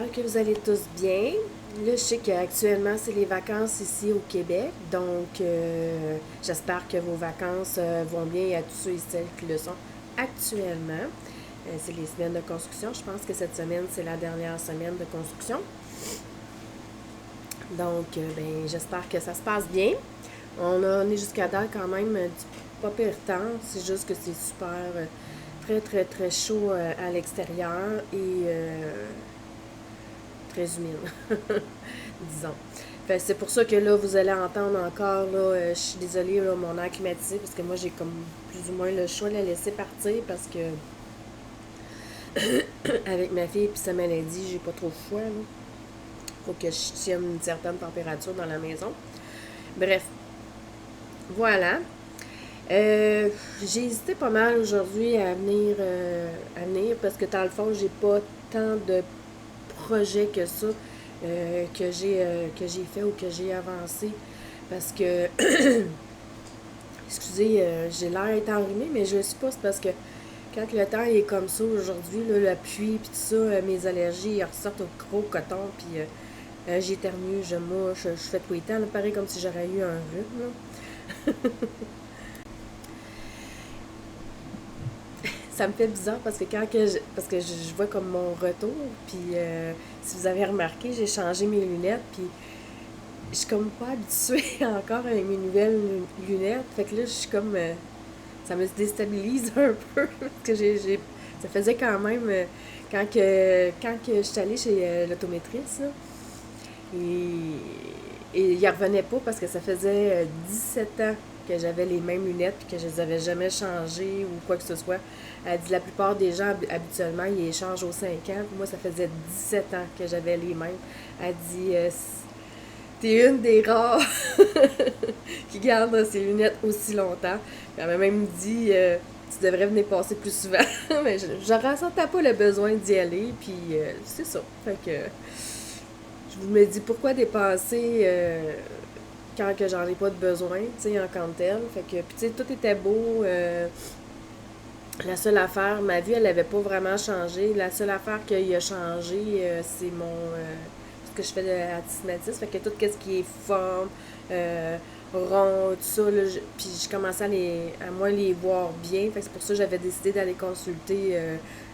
j'espère que vous allez tous bien. Là, je sais qu'actuellement, c'est les vacances ici au Québec. Donc, j'espère que vos vacances vont bien à tous ceux et celles qui le sont actuellement. C'est les semaines de construction. Je pense que cette semaine, c'est la dernière semaine de construction. Donc, ben, j'espère que ça se passe bien. On est jusqu'à date quand même du pas pire temps. C'est juste que c'est super, très, très, très chaud à l'extérieur et très humide, disons. Fait, c'est pour ça que là, vous allez entendre encore, là, je suis désolée, là, mon air climatisé, parce que moi, j'ai comme plus ou moins le choix de la laisser partir, parce que avec ma fille et sa maladie, j'ai pas trop de choix, là. Faut que je tienne une certaine température dans la maison. Bref, voilà. J'ai hésité pas mal aujourd'hui à venir parce que dans le fond, j'ai pas tant de projets que ça que j'ai fait ou que j'ai avancé parce que excusez, j'ai l'air d'être enrhumée, mais je le suis pas, c'est parce que quand le temps est comme ça aujourd'hui, là, la pluie puis tout ça, mes allergies ressortent au gros coton puis j'éternue, je mouche, je fais tout le temps, là, pareil comme si j'aurais eu un rhume, là. Ça me fait bizarre parce que parce que je vois comme mon retour, puis si vous avez remarqué, j'ai changé mes lunettes, puis je suis comme pas habituée encore avec mes nouvelles lunettes, fait que là, je suis comme, ça me déstabilise un peu, parce que ça faisait quand même, quand que je suis allée chez l'optométriste, là, et il revenait pas parce que ça faisait 17 ans que j'avais les mêmes lunettes puis que je les avais jamais changées ou quoi que ce soit. Elle dit la plupart des gens habituellement ils les changent aux 5 ans. Puis moi ça faisait 17 ans que j'avais les mêmes. Elle dit t'es une des rares qui garde ses lunettes aussi longtemps. Puis elle m'a même dit tu devrais venir passer plus souvent. Mais je ressentais pas le besoin d'y aller. Puis c'est ça. Fait que je me dis pourquoi dépenser quand que j'en ai pas de besoin, tu sais, en tant que tel. Fait que, puis tu sais, tout était beau. La seule affaire, ma vie, elle avait pas vraiment changé. La seule affaire qui a changé, c'est ce que je fais de astigmatisme. Fait que tout ce qui est forme, rond, tout ça, là, puis je commençais à moins les voir bien. Fait que c'est pour ça que j'avais décidé d'aller consulter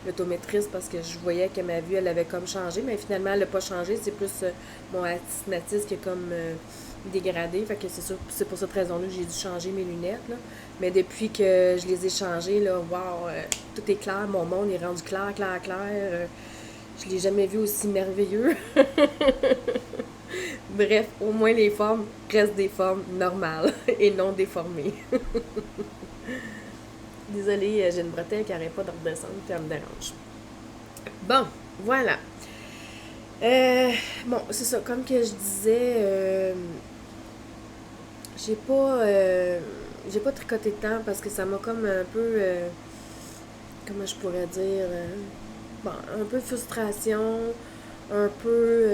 l'autométriste parce que je voyais que ma vue, elle avait comme changé. Mais finalement, elle n'a pas changé. C'est plus mon astigmatisme qui a comme dégradé. Fait que c'est pour cette raison-là que j'ai dû changer mes lunettes, là. Mais depuis que je les ai changées, là, wow, tout est clair. Mon monde est rendu clair, clair, clair. Je l'ai jamais vu aussi merveilleux. Bref, au moins les formes restent des formes normales et non déformées. Désolée, j'ai une bretelle qui n'arrête pas de redescendre puis elle me dérange. Bon, voilà. Euh, bon, c'est ça, comme que je disais, j'ai pas, euh, j'ai pas tricoté de temps parce que ça m'a comme un peu, comment je pourrais dire, bon, un peu de frustration, un peu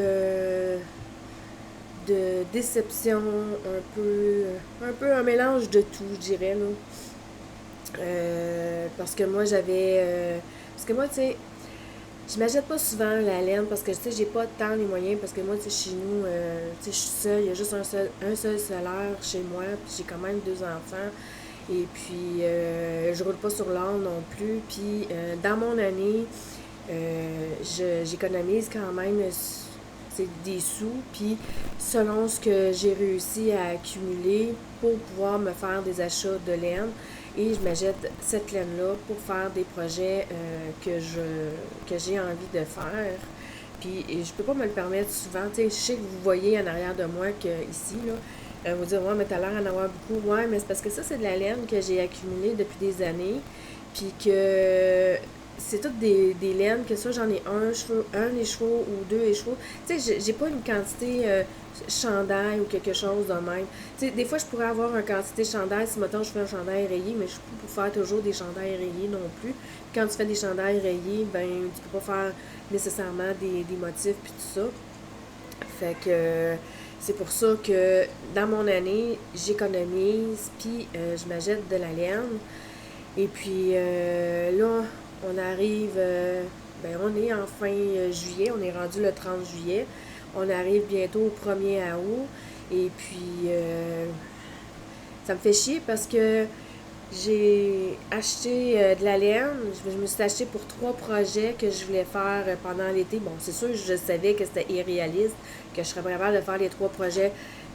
de déception, un peu un mélange de tout, je dirais, là. Parce que moi, parce que moi, tu sais, je m'achète pas souvent la laine parce que, tu sais, j'ai pas tant les moyens parce que moi, tu sais, chez nous, tu sais, je suis seule, il y a juste un seul salaire chez moi, puis j'ai quand même deux enfants. Et puis, je roule pas sur l'or non plus. Puis, dans mon année, j'économise quand même des sous. Puis, selon ce que j'ai réussi à accumuler pour pouvoir me faire des achats de laine, et je m'achète cette laine-là pour faire des projets que j'ai envie de faire. Puis, et je peux pas me le permettre souvent. Tu sais, je sais que vous voyez en arrière de moi que ici, là, vous dire, ouais, mais t'as l'air d'en avoir beaucoup. Ouais, mais c'est parce que ça, c'est de la laine que j'ai accumulée depuis des années. Puis que c'est toutes des laines, que ça, j'en ai un écheveau ou deux échevaux. Tu sais, j'ai pas une quantité chandail ou quelque chose de même. Tu sais, des fois, je pourrais avoir une quantité chandail si, mettons, je fais un chandail rayé, mais je suis pas pour faire toujours des chandails rayés non plus. Puis quand tu fais des chandails rayés, ben, tu peux pas faire nécessairement des motifs puis tout ça. Fait que c'est pour ça que dans mon année, j'économise, puis je m'achète de la laine. Et puis là, on arrive ben on est en fin juillet, on est rendu le 30 juillet. On arrive bientôt au 1er août. Et puis, ça me fait chier parce que j'ai acheté de la laine. Je me suis acheté pour 3 projets que je voulais faire pendant l'été. Bon, c'est sûr, je savais que c'était irréaliste, que je serais pas capable de faire les 3 projets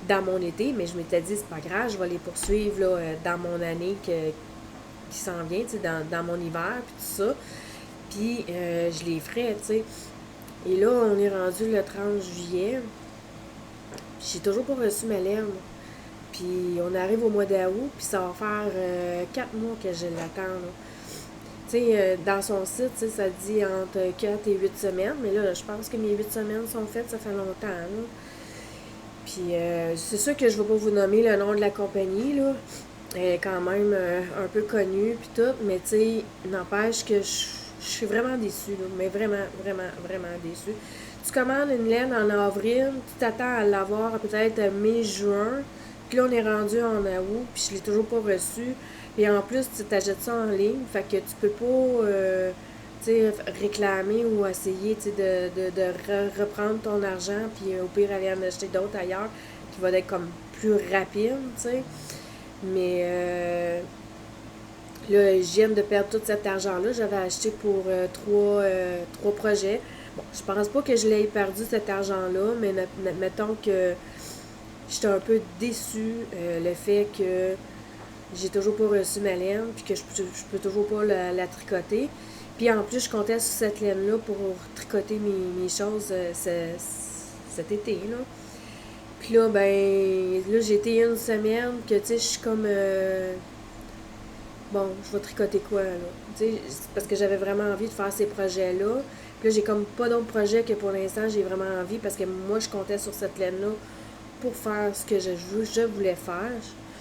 dans mon été, mais je m'étais dit, c'est pas grave, je vais les poursuivre là, dans mon année qui s'en vient, tu sais, dans mon hiver, puis tout ça. Puis, je les ferais, tu sais. Et là, on est rendu le 30 juillet. J'ai toujours pas reçu ma laine. Puis on arrive au mois d'août, puis ça va faire 4 mois que je l'attends. Tu sais, dans son site, ça dit entre 4 et 8 semaines, mais là, je pense que mes 8 semaines sont faites, ça fait longtemps. Là. Puis c'est sûr que je ne vais pas vous nommer le nom de la compagnie, là. Elle est quand même un peu connue, puis tout, mais tu sais, n'empêche que je suis vraiment déçue, là, mais vraiment, vraiment, vraiment déçue. Tu commandes une laine en avril, tu t'attends à l'avoir peut-être mai-juin, puis là, on est rendu en août, puis je l'ai toujours pas reçu. Et en plus, tu t'achètes ça en ligne, fait que tu peux pas tu sais, réclamer ou essayer tu sais, de reprendre ton argent, puis au pire, aller en acheter d'autres ailleurs, qui va être comme plus rapide, tu sais. Mais là, je viens de perdre tout cet argent-là. J'avais acheté pour 3 projets. Bon, je pense pas que je l'ai perdu cet argent-là, mais mettons que j'étais un peu déçue le fait que j'ai toujours pas reçu ma laine, puis que je peux toujours pas la tricoter. Puis en plus, je comptais sur cette laine-là pour tricoter mes choses cet été, là. Puis là, ben, là, j'ai été une semaine que, tu sais, je suis comme, bon, je vais tricoter quoi, là? Tu sais, parce que j'avais vraiment envie de faire ces projets-là. Puis là, j'ai comme pas d'autres projets que pour l'instant, j'ai vraiment envie, parce que moi, je comptais sur cette laine-là pour faire ce que je voulais faire.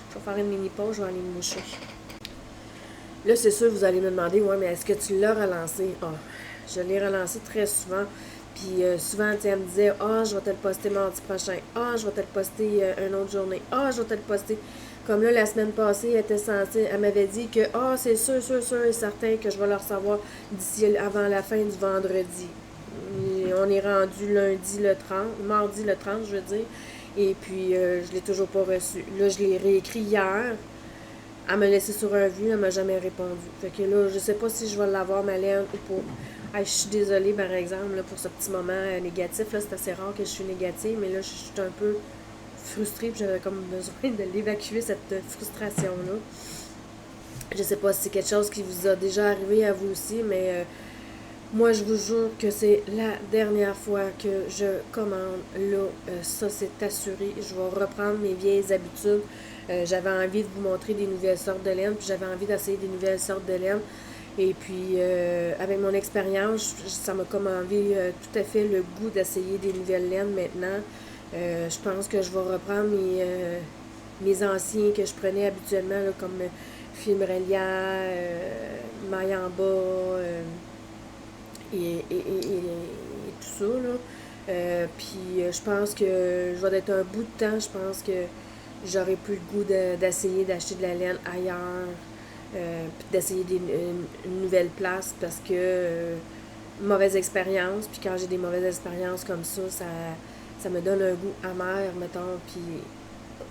Je vais faire une mini pause, je vais aller me moucher. Là, c'est sûr, vous allez me demander, ouais, mais est-ce que tu l'as relancé? Ah, je l'ai relancé très souvent. Puis souvent, tu sais, elle me disait, ah, je vais te le poster mardi prochain. Ah, je vais te le poster une autre journée. Ah, je vais te le poster. Comme là, la semaine passée, elle m'avait dit que, ah, c'est sûr et certain que je vais le recevoir d'ici avant la fin du vendredi. Et on est rendu lundi le 30, mardi le 30, je veux dire. Et puis, je l'ai toujours pas reçu. Là, je l'ai réécrit hier. Elle m'a laissé sur un vu, elle m'a jamais répondu. Fait que là, je sais pas si je vais l'avoir, ma laine, ou pas. Hey, je suis désolée, par exemple, là, pour ce petit moment négatif. Là, c'est assez rare que je suis négative, mais là, je suis un peu frustrée, puis j'avais comme besoin de l'évacuer, cette frustration-là. Je sais pas si c'est quelque chose qui vous a déjà arrivé à vous aussi, mais moi, je vous jure que c'est la dernière fois que je commande. Là, ça, c'est assuré. Je vais reprendre mes vieilles habitudes. J'avais envie de vous montrer des nouvelles sortes de laine, puis j'avais envie d'essayer des nouvelles sortes de laine. Et puis, avec mon expérience, ça m'a comme envie tout à fait le goût d'essayer des nouvelles laines maintenant. Je pense que je vais reprendre mes anciens que je prenais habituellement, là, comme Filmrelia, Maille en bas, et tout ça, là. Puis je pense que je vais être un bout de temps, je pense que j'aurais plus le goût d'essayer d'acheter de la laine ailleurs, puis d'essayer une nouvelle place parce que mauvaise expérience, puis quand j'ai des mauvaises expériences comme ça me donne un goût amer, mettons, puis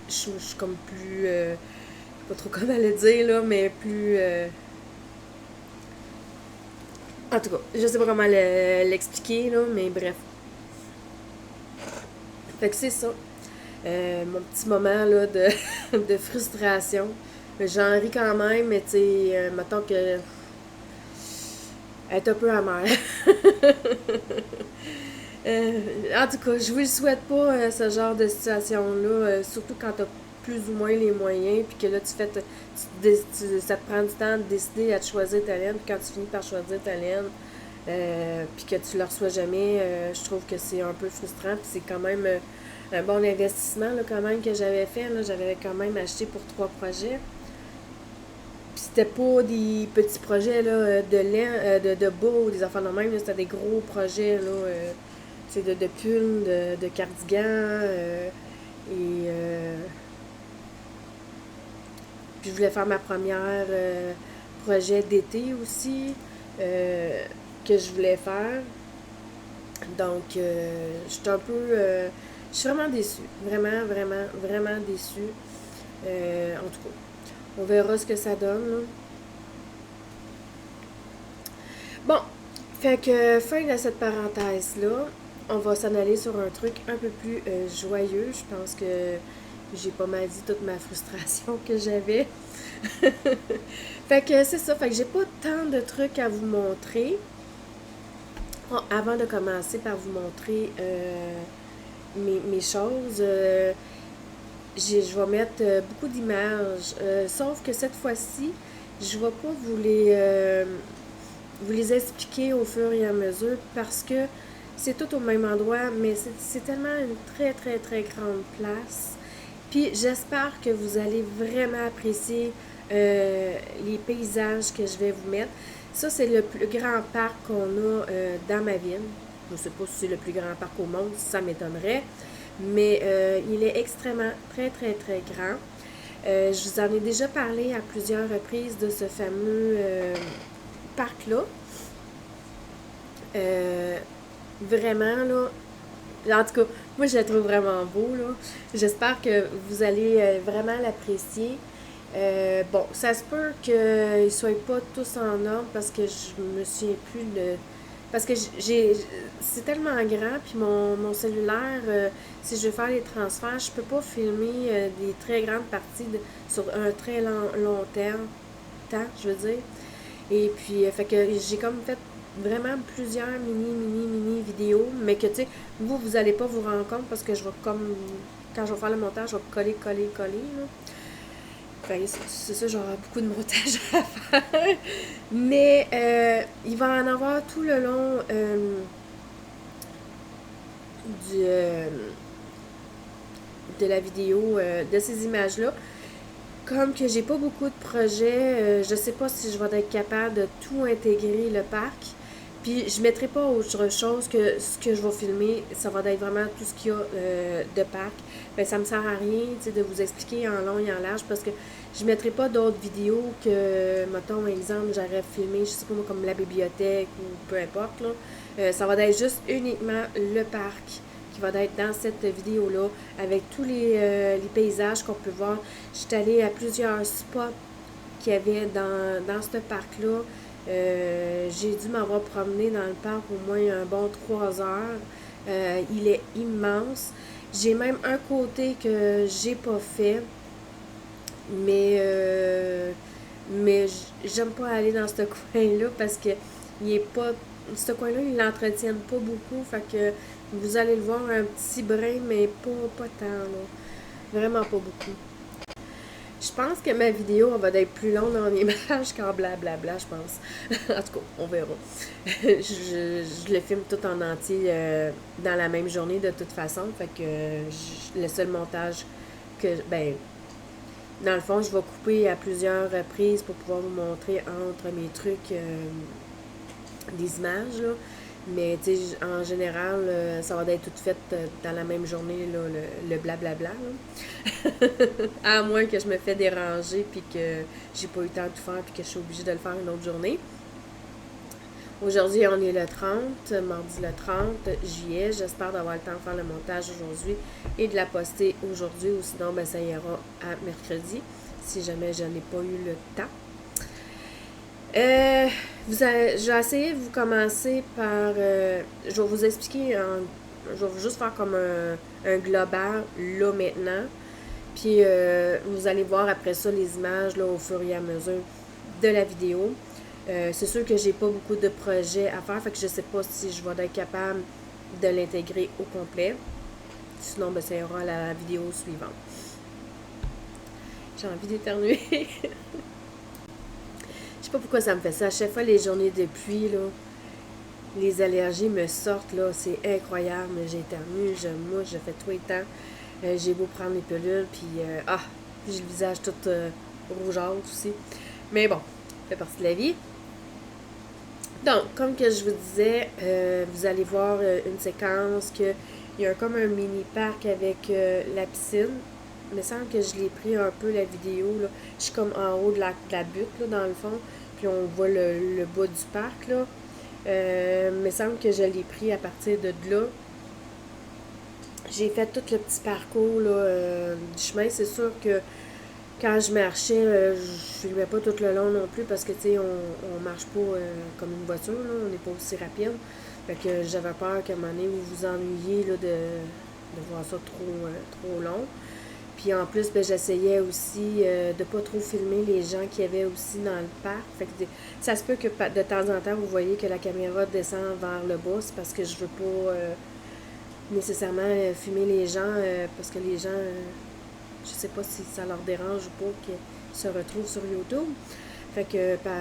je suis comme plus, je sais pas trop comment le dire, là, mais plus... en tout cas, je sais pas comment l'expliquer, là, mais bref. Fait que c'est ça. Mon petit moment là, de frustration. J'en ris quand même, mais tu sais, mettons que elle est un peu amère. En tout cas, je vous le souhaite pas, ce genre de situation-là, surtout quand t'as plus ou moins les moyens, puis que là, ça te prend du temps de décider à te choisir ta laine, puis quand tu finis par choisir ta laine, puis que tu ne le reçois jamais, je trouve que c'est un peu frustrant, puis c'est quand même un bon investissement là, quand même que j'avais fait. Là, j'avais quand même acheté pour 3 projets. Puis c'était pas des petits projets là, de laine, de bas ou des affaires de même, c'était des gros projets là, de pulls, de cardigans. Et puis je voulais faire ma première projet d'été aussi. que je voulais faire. Donc, je suis un peu... je suis vraiment déçue. Vraiment, vraiment, vraiment déçue. En tout cas, on verra ce que ça donne, là. Bon, fait que fin de cette parenthèse-là, on va s'en aller sur un truc un peu plus joyeux. Je pense que j'ai pas mal dit toute ma frustration que j'avais. Fait que c'est ça, fait que j'ai pas tant de trucs à vous montrer. Bon, avant de commencer par vous montrer mes choses, je vais mettre beaucoup d'images. Sauf que cette fois-ci, je vais pas vous les expliquer au fur et à mesure parce que c'est tout au même endroit, mais c'est tellement une très, très, très grande place. Puis j'espère que vous allez vraiment apprécier les paysages que je vais vous mettre. Ça, c'est le plus grand parc qu'on a dans ma ville. Je ne sais pas si c'est le plus grand parc au monde, ça m'étonnerait. Mais il est extrêmement, très, très, très grand. Je vous en ai déjà parlé à plusieurs reprises de ce fameux parc-là. Vraiment, là, en tout cas, moi, je le trouve vraiment beau, là. J'espère que vous allez vraiment l'apprécier. Bon, ça se peut qu'ils ne soient pas tous en ordre parce que je me souviens plus de... Parce que c'est tellement grand, puis mon cellulaire, si je veux faire les transferts, je peux pas filmer des très grandes parties sur un très long temps, je veux dire. Et puis, fait que j'ai comme fait vraiment plusieurs mini vidéos, mais que, tu sais, vous allez pas vous rendre compte parce que je vais comme, quand je vais faire le montage, je vais coller, là. Fait que c'est ça, j'aurai beaucoup de montage à faire. Mais il va en avoir tout le long du, de la vidéo, de ces images-là. Comme que j'ai pas beaucoup de projets, je sais pas si je vais être capable de tout intégrer le parc. Puis je mettrai pas autre chose que ce que je vais filmer, ça va être vraiment tout ce qu'il y a de parc. Ben, ça me sert à rien, tu sais, de vous expliquer en long et en large parce que je mettrai pas d'autres vidéos que, mettons, exemple, j'aurais filmé, je sais pas moi, comme la bibliothèque ou peu importe, là. Ça va être juste uniquement le parc qui va être dans cette vidéo-là, avec tous les paysages qu'on peut voir. Je suis allée à plusieurs spots qu'il y avait dans ce parc-là. J'ai dû m'avoir promené dans le parc au moins un bon 3 heures. Il est immense. J'ai même un côté que j'ai pas fait, mais j'aime pas aller dans ce coin-là parce que il est pas... Ce coin-là, ils l'entretiennent pas beaucoup, fait que vous allez le voir un petit brin, mais pas tant, là. Vraiment pas beaucoup. Je pense que ma vidéo va être plus longue en images qu'en blablabla, je pense. En tout cas, on verra. Je le filme tout en entier dans la même journée de toute façon. Fait que le seul montage que... Ben, dans le fond, je vais couper à plusieurs reprises pour pouvoir vous montrer entre mes trucs des images, là. Mais, tu sais, en général, ça va être tout fait dans la même journée, là, le blablabla, là. À moins que je me fais déranger puis que j'ai pas eu le temps de tout faire puis que je suis obligée de le faire une autre journée. Aujourd'hui, on est le 30, mardi le 30 juillet. J'espère d'avoir le temps de faire le montage aujourd'hui et de la poster aujourd'hui, ou sinon, ben, ça ira à mercredi, si jamais je n'ai pas eu le temps. Je vais essayer de vous commencer par... je vais vous expliquer, je vais juste faire comme un global, là, maintenant. Puis, vous allez voir après ça les images, là, au fur et à mesure de la vidéo. C'est sûr que j'ai pas beaucoup de projets à faire, fait que je sais pas si je vais être capable de l'intégrer au complet. Sinon, ben, ça ira à la vidéo suivante. J'ai envie d'éternuer. Je sais pas pourquoi ça me fait ça. À chaque fois, les journées de pluie, là, les allergies me sortent, là. C'est incroyable. J'éternue, je mouche, je fais tout le temps. J'ai beau prendre les pilules, puis j'ai le visage tout rougeâtre aussi. Mais bon, ça fait partie de la vie. Donc, comme que je vous disais, vous allez voir une séquence qu'il y a comme un mini-parc avec la piscine. Il me semble que je l'ai pris un peu la vidéo, là. Je suis comme en haut de la butte, là, dans le fond. Puis on voit le bas du parc, là. Il me semble que je l'ai pris à partir de là. J'ai fait tout le petit parcours là, du chemin. C'est sûr que quand je marchais, je filmais pas tout le long non plus parce que, tu sais, on marche pas comme une voiture, là, on n'est pas aussi rapide. Fait que j'avais peur qu'à un moment donné, vous vous ennuyiez là, de voir ça trop long. Puis en plus, ben, j'essayais aussi de pas trop filmer les gens qui avaient aussi dans le parc. Fait que ça se peut que de temps en temps, vous voyez que la caméra descend vers le bas. C'est parce que je veux pas nécessairement filmer les gens parce que les gens, je sais pas si ça leur dérange ou pas qu'ils se retrouvent sur YouTube. Fait que par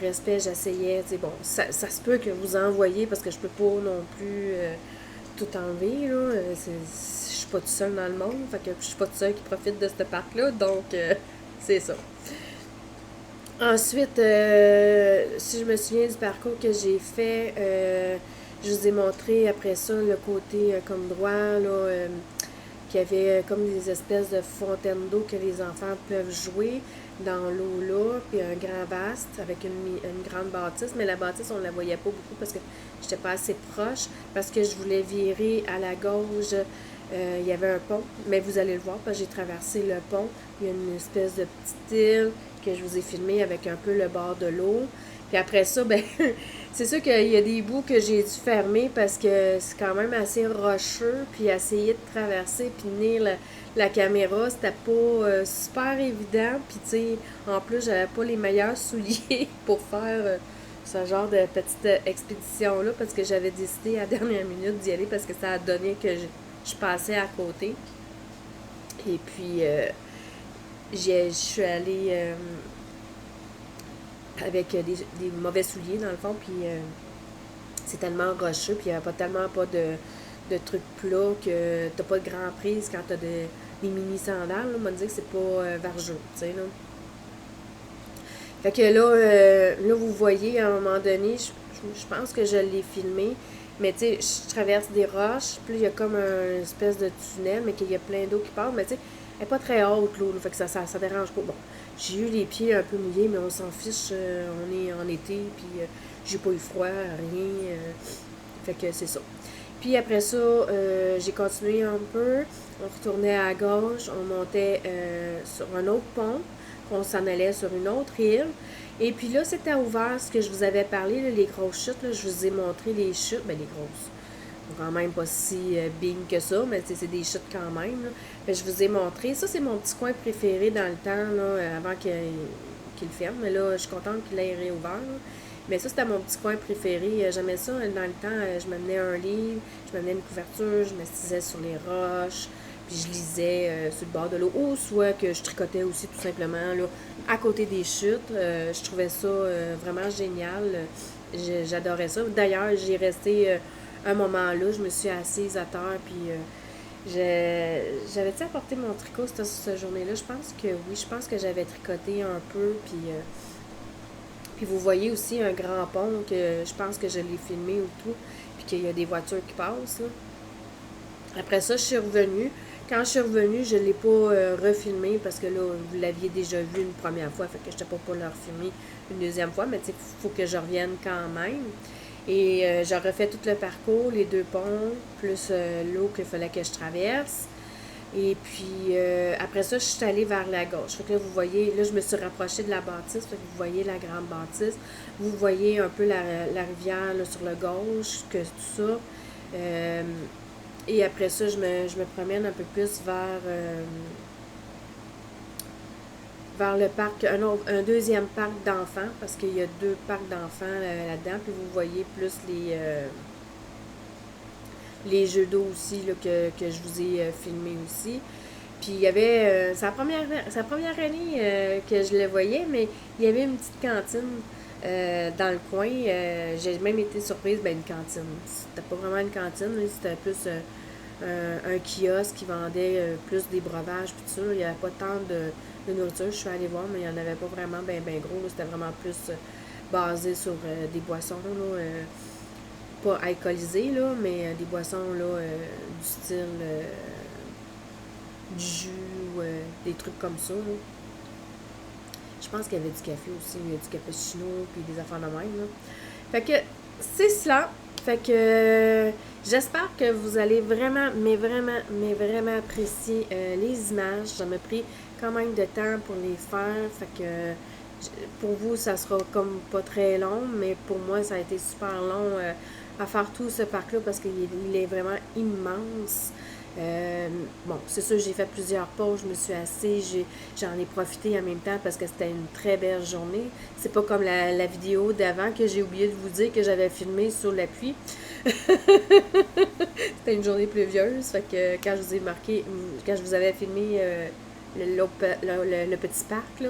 respect, j'essayais, tu sais, bon, ça se peut que vous envoyez parce que je peux pas non plus tout enlever, là. Je suis pas toute seule dans le monde, fait que je suis pas toute seule qui profite de ce parc-là, donc c'est ça. Ensuite, si je me souviens du parcours que j'ai fait, je vous ai montré après ça le côté comme droit, là, qu'il y avait comme des espèces de fontaines d'eau que les enfants peuvent jouer dans l'eau là, puis un grand vaste avec une grande bâtisse, mais la bâtisse, on ne la voyait pas beaucoup parce que j'étais pas assez proche, parce que je voulais virer à la gauche, il y avait un pont, mais vous allez le voir, parce que j'ai traversé le pont, il y a une espèce de petite île que je vous ai filmé avec un peu le bord de l'eau. Puis après ça, ben, c'est sûr qu'il y a des bouts que j'ai dû fermer parce que c'est quand même assez rocheux. Puis essayer de traverser puis tenir la caméra, c'était pas super évident. Puis tu sais, en plus, j'avais pas les meilleurs souliers pour faire ce genre de petite expédition-là parce que j'avais décidé à la dernière minute d'y aller parce que ça a donné que je passais à côté. Et puis, je suis allée avec des mauvais souliers dans le fond, puis c'est tellement rocheux, puis il n'y avait tellement pas de trucs plats que t'as pas de grand prise quand t'as des mini sandales. On va dire que c'est pas vargeux, tu sais, là. Fait que là, vous voyez, à un moment donné, je pense que je l'ai filmé, mais tu sais, je traverse des roches, puis il y a comme une espèce de tunnel, mais qu'il y a plein d'eau qui part, mais tu sais, elle n'est pas très haute, l'eau, fait que ça dérange pas. Bon, j'ai eu les pieds un peu mouillés, mais on s'en fiche, on est en été, puis j'ai pas eu froid, rien, fait que c'est ça. Puis après ça, j'ai continué un peu, on retournait à gauche, on montait sur un autre pont, on s'en allait sur une autre île. Et puis là, c'était ouvert, ce que je vous avais parlé, là, les grosses chutes. Là, je vous ai montré les chutes. Ben, les grosses. Quand même pas si big que ça, mais c'est des chutes quand même. Là. Ben, je vous ai montré. Ça, c'est mon petit coin préféré dans le temps, là, avant qu'il ferme. Mais là, je suis contente qu'il ait réouvert. Là. Mais ça, c'était mon petit coin préféré. J'aimais ça. Dans le temps, je m'amenais un livre, je m'amenais une couverture, je m'assisais sur les roches. Puis je lisais sur le bord de l'eau, ou soit que je tricotais aussi tout simplement là, à côté des chutes. Je trouvais ça vraiment génial. J'adorais ça. D'ailleurs, j'ai resté un moment là, je me suis assise à terre, puis j'avais-tu apporté mon tricot cette journée-là? Je pense que oui, je pense que j'avais tricoté un peu, puis vous voyez aussi un grand pont que je pense que je l'ai filmé ou tout, puis qu'il y a des voitures qui passent, là. Après ça, je suis revenue. Quand je suis revenue, je ne l'ai pas refilmé parce que là, vous l'aviez déjà vu une première fois, fait que je n'étais pas pour le refilmer une deuxième fois, mais tu sais, il faut que je revienne quand même. Et j'ai refait tout le parcours, les deux ponts, plus l'eau qu'il fallait que je traverse. Et puis après ça, je suis allée vers la gauche. Fait que là, vous voyez, là, je me suis rapprochée de la bâtisse. Fait que vous voyez la grande bâtisse. Vous voyez un peu la rivière là, sur le gauche, que tout ça. Et après ça, je me promène un peu plus vers le parc, un deuxième parc d'enfants, parce qu'il y a deux parcs d'enfants là-dedans. Puis vous voyez plus les jeux d'eau aussi là, que je vous ai filmé aussi. Puis il y avait, sa première année que je le voyais, mais il y avait une petite cantine dans le coin. J'ai même été surprise, ben une cantine. C'était pas vraiment une cantine, c'était plus un kiosque qui vendait plus des breuvages puis tout ça. Il n'y avait pas tant de nourriture. Je suis allée voir, mais il n'y en avait pas vraiment ben gros. C'était vraiment plus basé sur des boissons, là, pas alcoolisées, là, mais des boissons là, du style du jus ou des trucs comme ça. Là. Je pense qu'il y avait du café aussi, du cappuccino, puis des affaires de même. Là. Fait que c'est cela. Fait que j'espère que vous allez vraiment, mais vraiment apprécier les images. Ça m'a pris quand même de temps pour les faire. Fait que pour vous, ça sera comme pas très long, mais pour moi, ça a été super long à faire tout ce parc-là parce qu'il est vraiment immense. Euh, bon, c'est sûr, j'ai fait plusieurs pauses, je me suis assise, j'en ai profité en même temps parce que c'était une très belle journée. C'est pas comme la vidéo d'avant que j'ai oublié de vous dire que j'avais filmé sur la pluie. C'était une journée pluvieuse, fait que quand je vous ai marqué, quand je vous avais filmé le petit parc, là,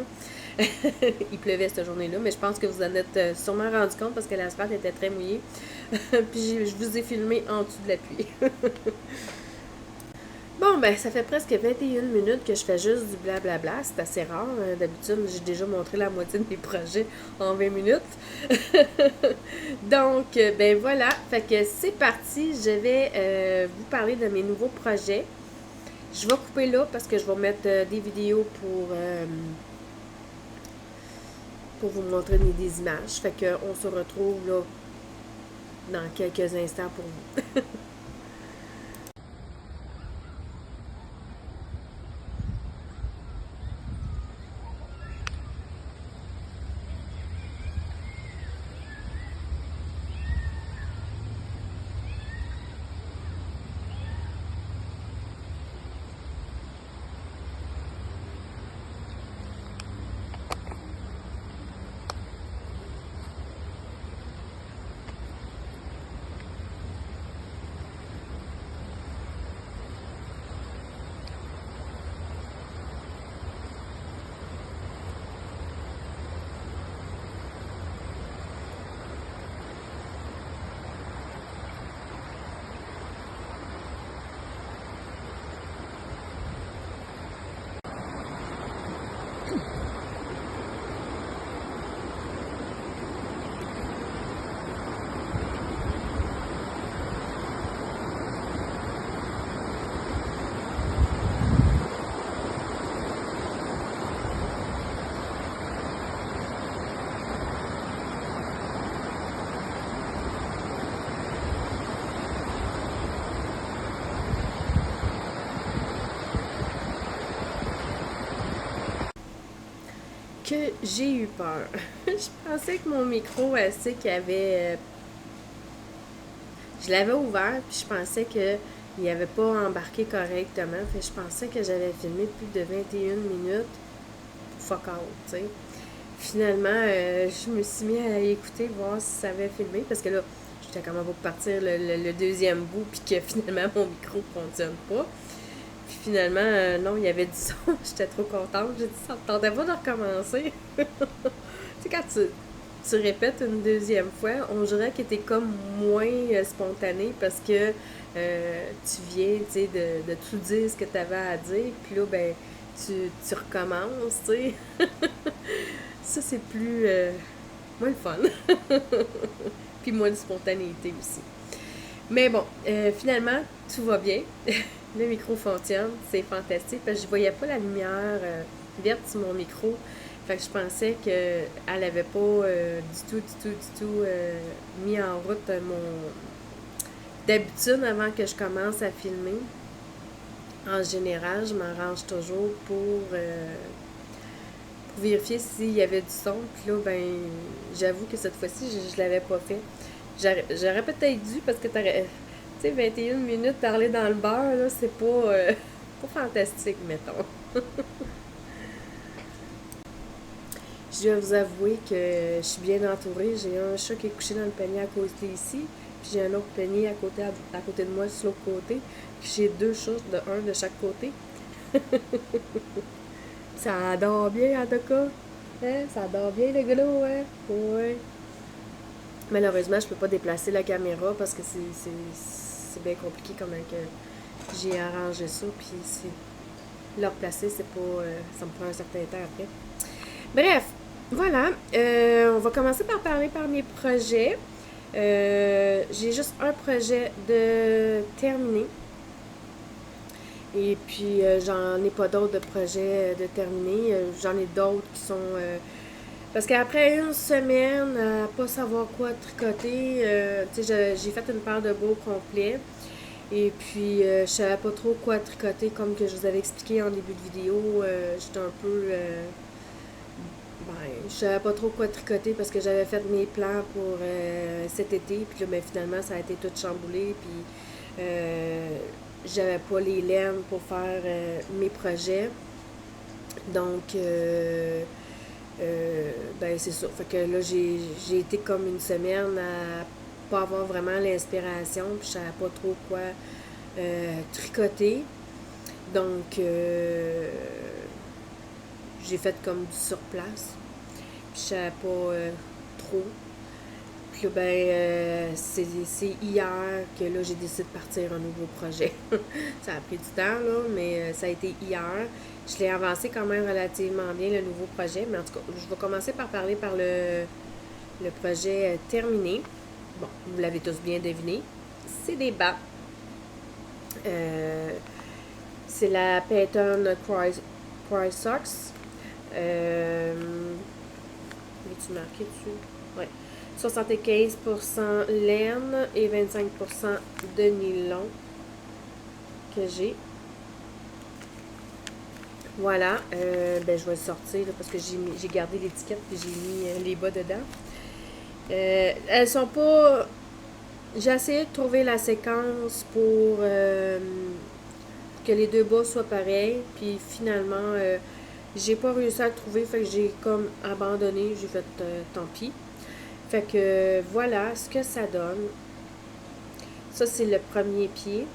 il pleuvait cette journée-là, mais je pense que vous en êtes sûrement rendu compte parce que l'asphalte était très mouillée. Puis je vous ai filmé en dessous de la pluie. Bon, ben, ça fait presque 21 minutes que je fais juste du blablabla. C'est assez rare. D'habitude, j'ai déjà montré la moitié de mes projets en 20 minutes. Donc, ben voilà. Fait que c'est parti. Je vais vous parler de mes nouveaux projets. Je vais couper là parce que je vais mettre des vidéos pour vous montrer des images. Fait qu'on se retrouve là dans quelques instants pour vous. Que j'ai eu peur. Je pensais que mon micro, c'est qu'il avait. Je l'avais ouvert, puis je pensais qu'il n'avait pas embarqué correctement. Fait que je pensais que j'avais filmé plus de 21 minutes. Fuck out, tu sais. Finalement, je me suis mis à écouter, voir si ça avait filmé, parce que là, j'étais comment pour partir le deuxième bout, puis que finalement, mon micro ne fonctionne pas. Puis finalement, non, il y avait du son. J'étais trop contente. J'ai dit, ça ne tentait pas de recommencer. Tu sais, quand tu répètes une deuxième fois, on dirait que t'es comme moins spontané parce que tu viens, tu sais, de tout dire ce que tu avais à dire. Puis là, ben, tu recommences, tu sais. Ça, c'est plus... moins le fun. Puis moins de spontanéité aussi. Mais bon, finalement, tout va bien. Le micro fonctionne, c'est fantastique parce que je voyais pas la lumière verte sur mon micro. Fait que je pensais qu'elle avait pas du tout mis en route mon... D'habitude, avant que je commence à filmer, en général, je m'arrange toujours pour vérifier s'il y avait du son. Puis là, ben, j'avoue que cette fois-ci, je l'avais pas fait. J'aurais peut-être dû parce que t'aurais... Tu sais, 21 minutes parler dans le beurre, là, c'est pas fantastique, mettons. Je dois vous avouer que je suis bien entourée. J'ai un chat qui est couché dans le panier à côté ici, puis j'ai un autre panier à côté de moi sur l'autre côté, puis j'ai deux chats, un de chaque côté. Ça dort bien, en tout cas. Hein? Ça dort bien, le gars, hein? Ouais. Malheureusement, je peux pas déplacer la caméra parce que c'est bien compliqué comment que j'ai arrangé ça. Puis le replacer, c'est pas. Ça me prend un certain temps après. Bref, voilà. On va commencer par parler par mes projets. J'ai juste un projet de terminer. Et puis, j'en ai pas d'autres de projets de terminer. J'en ai d'autres qui sont Parce qu'après une semaine à pas savoir quoi tricoter, tu sais, j'ai fait une paire de bas au complet. Et puis, je savais pas trop quoi tricoter, comme que je vous avais expliqué en début de vidéo. J'étais un peu... ben, je savais pas trop quoi tricoter parce que j'avais fait mes plans pour cet été. Puis là, ben, finalement, ça a été tout chamboulé. Puis, j'avais pas les laines pour faire mes projets. Donc, ben c'est ça. Fait que là, j'ai été comme une semaine à pas avoir vraiment l'inspiration, puis je savais pas trop quoi tricoter. Donc, j'ai fait comme du surplace, puis je savais pas trop. Puis là, ben, c'est hier que là, j'ai décidé de partir un nouveau projet. Ça a pris du temps, là, mais ça a été hier. Je l'ai avancé quand même relativement bien, le nouveau projet. Mais en tout cas, je vais commencer par parler par le projet terminé. Bon, vous l'avez tous bien deviné. C'est des bas. Euh, c'est la Peyton Cry Socks. L'as-tu marqué dessus? Ouais. 75% laine et 25% de nylon que j'ai. Voilà, ben je vais le sortir là, parce que j'ai gardé l'étiquette et j'ai mis les bas dedans. Elles sont pas... J'ai essayé de trouver la séquence pour que les deux bas soient pareils. Puis finalement, j'ai pas réussi à le trouver. Fait que j'ai comme abandonné. J'ai fait tant pis. Fait que voilà ce que ça donne. Ça, c'est le premier pied.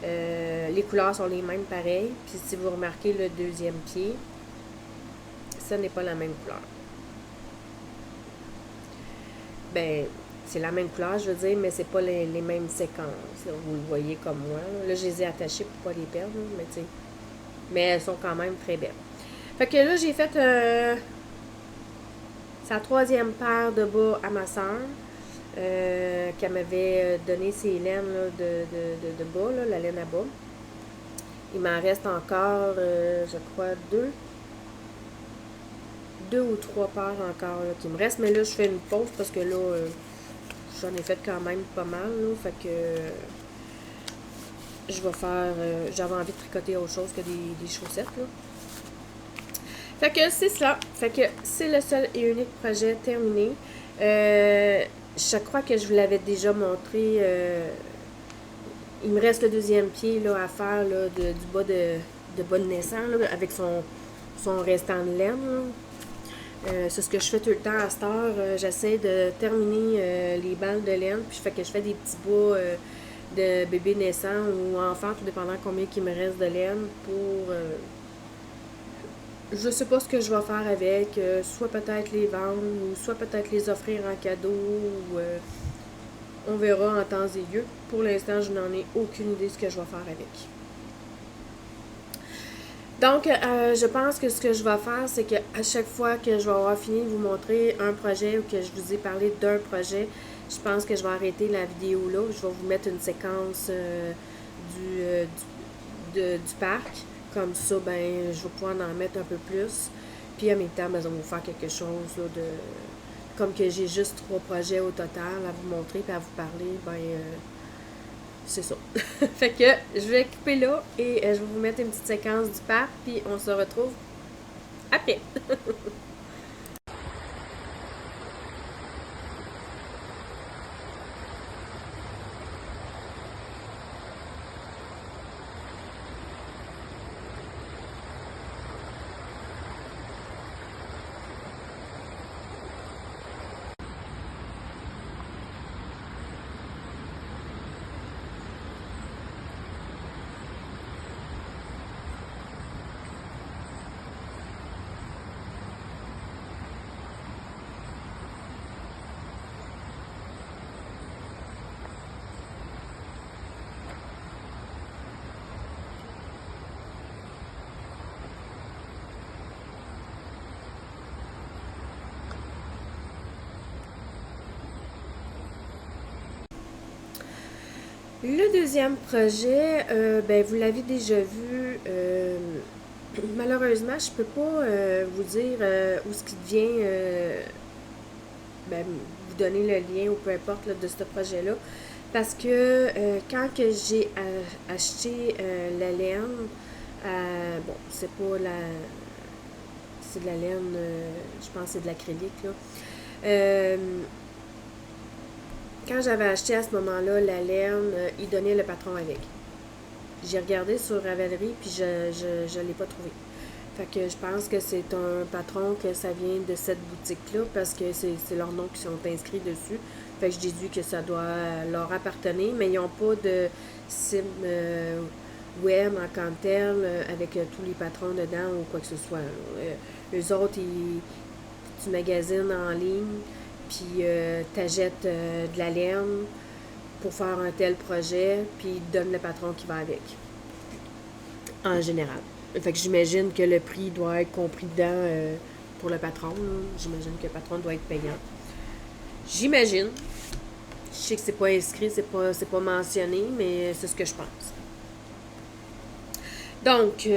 Les couleurs sont les mêmes pareilles. Puis si vous remarquez le deuxième pied, ça n'est pas la même couleur. Ben, c'est la même couleur, je veux dire, mais c'est pas les mêmes séquences. Là. Vous le voyez comme moi. Là, je les ai attachées pour pas les perdre, là, mais tu sais. Mais elles sont quand même très belles. Fait que là, j'ai fait sa troisième paire de bas à ma soeur. Qu'elle m'avait donné ses laines là, de bas, là, la laine à bas. Il m'en reste encore, je crois, deux ou trois paires encore là, qui me restent. Mais là, je fais une pause parce que là, j'en ai fait quand même pas mal. Là, fait que je vais faire... j'avais envie de tricoter autre chose que des chaussettes. Là. Fait que c'est ça. Fait que c'est le seul et unique projet terminé. Je crois que je vous l'avais déjà montré. Il me reste le deuxième pied là, à faire là, du bas de bas de naissant là, avec son restant de laine. C'est ce que je fais tout le temps à cette heure. J'essaie de terminer les balles de laine. Puis je fais des petits bas de bébé naissant ou enfant, tout dépendant combien il me reste de laine pour... je sais pas ce que je vais faire avec. Soit peut-être les vendre ou soit peut-être les offrir en cadeau. Ou, on verra en temps et lieu. Pour l'instant, je n'en ai aucune idée de ce que je vais faire avec. Donc, je pense que ce que je vais faire, c'est qu'à chaque fois que je vais avoir fini de vous montrer un projet ou que je vous ai parlé d'un projet, je pense que je vais arrêter la vidéo là. Je vais vous mettre une séquence du parc. Comme ça, ben, je vais pouvoir en mettre un peu plus. Puis en même temps, ben, je vais vous faire quelque chose là, de... Comme que j'ai juste 3 projets au total à vous montrer et à vous parler, ben... c'est ça. Fait que je vais couper là et je vais vous mettre une petite séquence du parc, puis on se retrouve après. Le deuxième projet, ben, vous l'avez déjà vu, malheureusement, je peux pas vous dire où ce qui devient, ben, vous donner le lien ou peu importe là, de ce projet-là. Parce que quand que j'ai acheté la laine, bon, c'est pas la. C'est de la laine, je pense que c'est de l'acrylique, là. Euh, Quand j'avais acheté à ce moment-là la laine, il donnait le patron avec. J'ai regardé sur Ravelry, puis je l'ai pas trouvé. Fait que je pense que c'est un patron que ça vient de cette boutique-là parce que c'est leurs noms qui sont inscrits dessus. Fait que je déduis que ça doit leur appartenir, mais ils n'ont pas de site web en tant que tel avec tous les patrons dedans ou quoi que ce soit. Eux autres, tu magasines en ligne, puis t'achètes de la laine pour faire un tel projet, puis ils te donnent le patron qui va avec, en général. Fait que j'imagine que le prix doit être compris dedans pour le patron. Là. J'imagine que le patron doit être payant. J'imagine. Je sais que c'est pas inscrit, c'est pas mentionné, mais c'est ce que je pense. Donc,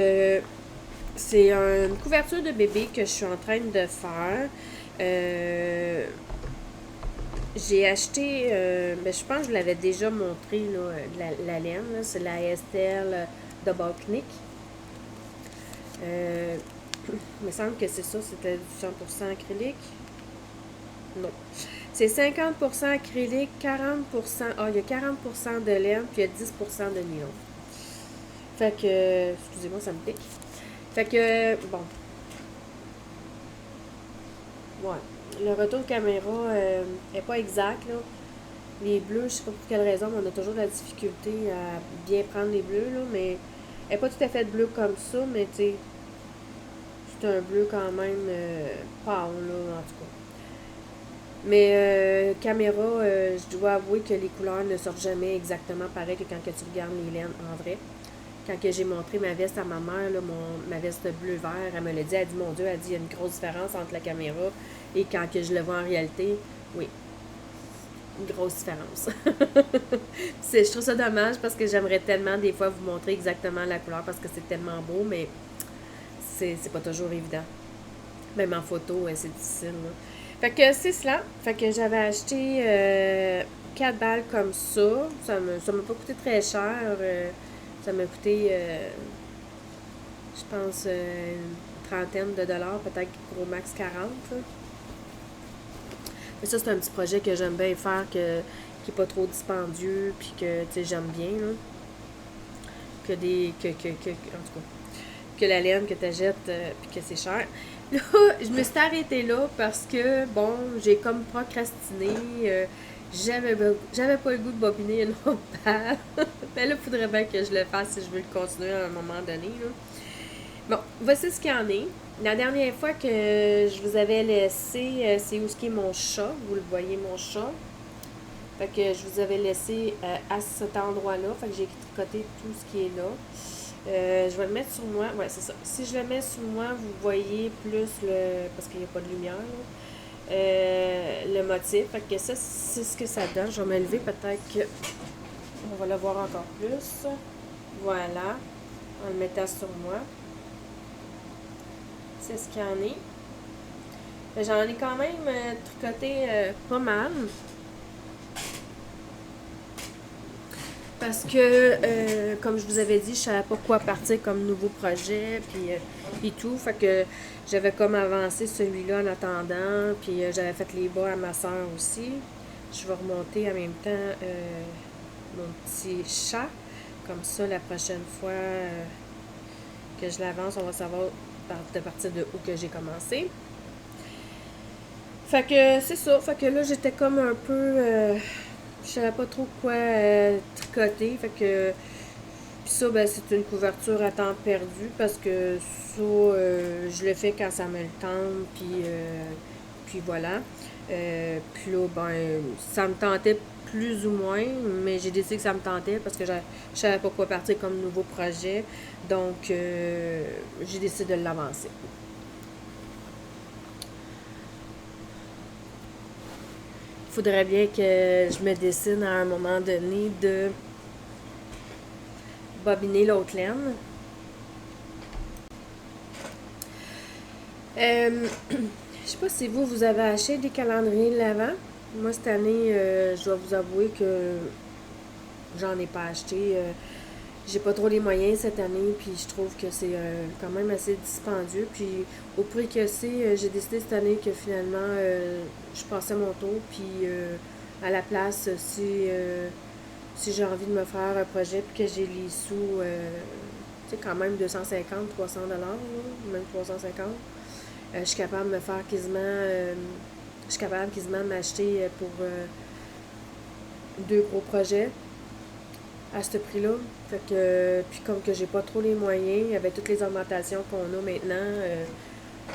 c'est une couverture de bébé que je suis en train de faire. J'ai acheté, ben, je pense que je l'avais déjà montré, là, la laine. C'est la Estelle Double Knick. Il me semble que c'est ça, c'était du 100% acrylique. Non. C'est 50% acrylique, 40%. Ah, il y a 40% de laine, puis il y a 10% de nylon. Fait que. Excusez-moi, ça me pique. Fait que. Bon. Ouais. Le retour caméra est pas exact, là. Les bleus, je sais pas pour quelle raison, mais on a toujours de la difficulté à bien prendre les bleus, là. Mais elle n'est pas tout à fait bleue comme ça, mais tu sais. C'est un bleu quand même pâle, là, en tout cas. Mais caméra, je dois avouer que les couleurs ne sortent jamais exactement pareil que quand que tu regardes les laines en vrai. Quand que j'ai montré ma veste à ma mère, là, ma veste bleu-vert, elle me l'a dit, elle dit, mon Dieu, elle dit, il y a une grosse différence entre la caméra et quand que je le vois en réalité. Oui, une grosse différence. Je trouve ça dommage parce que j'aimerais tellement des fois vous montrer exactement la couleur parce que c'est tellement beau, mais c'est pas toujours évident. Même en photo, c'est difficile. Là. Fait que c'est cela. Fait que j'avais acheté 4 balles comme ça. Ça m'a pas coûté très cher. Ça m'a coûté, je pense, une trentaine de dollars, peut-être gros max 40. Là. Mais ça, c'est un petit projet que j'aime bien faire, qui est pas trop dispendieux, puis que j'aime bien. Là. En tout cas, que la laine que tu achètes, puis que c'est cher. Là, je me suis arrêtée là parce que, bon, j'ai comme procrastiné. J'avais pas le goût de bobiner une autre balle. Mais là, il faudrait bien que je le fasse si je veux le continuer à un moment donné. Là. Bon, voici ce qu'il y en est. La dernière fois que je vous avais laissé, c'est où ce qui est mon chat. Vous le voyez, mon chat. Fait que je vous avais laissé à cet endroit-là. Fait que j'ai tricoté tout ce qui est là. Je vais le mettre sur moi. Ouais, c'est ça. Si je le mets sur moi, vous voyez plus le. Parce qu'il n'y a pas de lumière, là. Le motif. Fait que ça, c'est ce que ça donne. Je vais me lever, peut-être que. On va le voir encore plus. Voilà. En le mettant sur moi. C'est ce qu'il y en est. J'en ai quand même tricoté pas mal. Parce que, comme je vous avais dit, je savais pas quoi partir comme nouveau projet, puis tout. Fait que j'avais comme avancé celui-là en attendant, puis j'avais fait les bas à ma soeur aussi. Je vais remonter en même temps mon petit chat. Comme ça, la prochaine fois que je l'avance, on va savoir de partir de où que j'ai commencé. Fait que c'est ça. Fait que là, j'étais comme un peu... je savais pas trop quoi tricoter. Fait que. Puis ça, ben, c'est une couverture à temps perdu parce que ça, je le fais quand ça me le tente. Puis voilà. Puis là, ben, ça me tentait plus ou moins, mais j'ai décidé que ça me tentait parce que je savais pas quoi partir comme nouveau projet. Donc, j'ai décidé de l'avancer. Il faudrait bien que je me décide à un moment donné de bobiner l'autre laine. Je sais pas si vous avez acheté des calendriers de l'Avent. Moi, cette année, je dois vous avouer que j'en ai pas acheté. J'ai pas trop les moyens cette année, puis je trouve que c'est quand même assez dispendieux. Puis au prix que c'est, j'ai décidé cette année que finalement, je passais mon tour, puis à la place, si j'ai envie de me faire un projet, puis que j'ai les sous, tu sais, quand même 250, 300 $, même 350, je suis capable de me faire quasiment, je suis capable quasiment de m'acheter pour deux gros projets à ce prix-là. Fait que, puis comme que j'ai pas trop les moyens, avec toutes les augmentations qu'on a maintenant,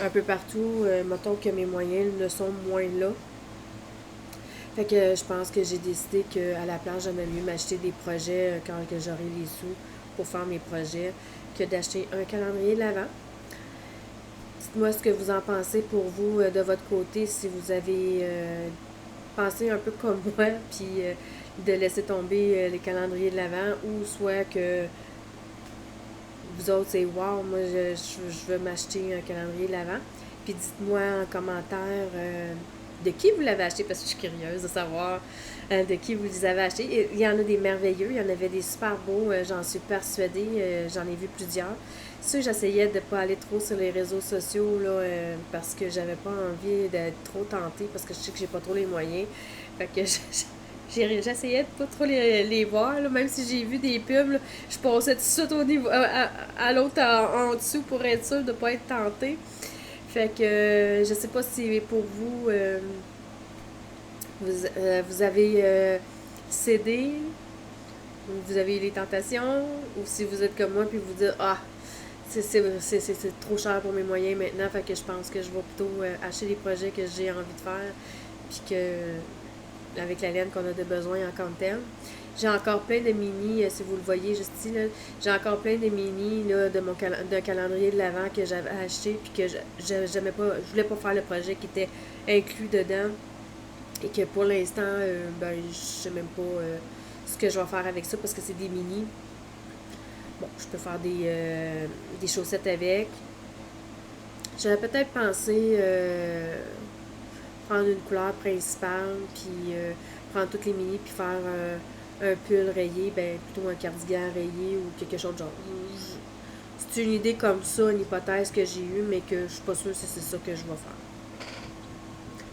un peu partout, mettons que mes moyens ne sont moins là. Fait que je pense que j'ai décidé qu'à la place, j'aimais mieux m'acheter des projets quand que j'aurai les sous pour faire mes projets que d'acheter un calendrier de l'Avent. Dites-moi ce que vous en pensez pour vous de votre côté, si vous avez pensé un peu comme moi, puis de laisser tomber les calendriers de l'Avent, ou soit que vous autres, c'est wow, moi je veux m'acheter un calendrier de l'Avent. Puis dites-moi en commentaire de qui vous l'avez acheté, parce que je suis curieuse de savoir de qui vous les avez achetés. Il y en a des merveilleux, il y en avait des super beaux, j'en suis persuadée, j'en ai vu plusieurs. C'est sûr, j'essayais de ne pas aller trop sur les réseaux sociaux là, parce que j'avais pas envie d'être trop tentée, parce que je sais que j'ai pas trop les moyens. Fait que j'essayais de pas trop les voir, là, même si j'ai vu des pubs, là, je passais tout de suite au niveau, à l'autre en dessous pour être sûre de ne pas être tentée. Fait que je sais pas si pour vous, vous avez cédé, vous avez eu les tentations, ou si vous êtes comme moi puis vous dites ah, c'est trop cher pour mes moyens maintenant, fait que je pense que je vais plutôt acheter les projets que j'ai envie de faire, puis que avec la laine qu'on a de besoin en comme tel. J'ai encore plein de mini, si vous le voyez juste ici, là, j'ai encore plein de mini là, d'un calendrier de l'Avent que j'avais acheté, puis que j'aimais pas, je voulais pas faire le projet qui était inclus dedans, et que pour l'instant, ben, je sais même pas ce que je vais faire avec ça, parce que c'est des mini. Bon, je peux faire des chaussettes avec. J'avais peut-être pensé prendre une couleur principale, puis prendre toutes les mini, puis faire un pull rayé, ben plutôt un cardigan rayé ou quelque chose de genre. C'est une idée comme ça, une hypothèse que j'ai eue, mais que je suis pas sûre si c'est ça que je vais faire.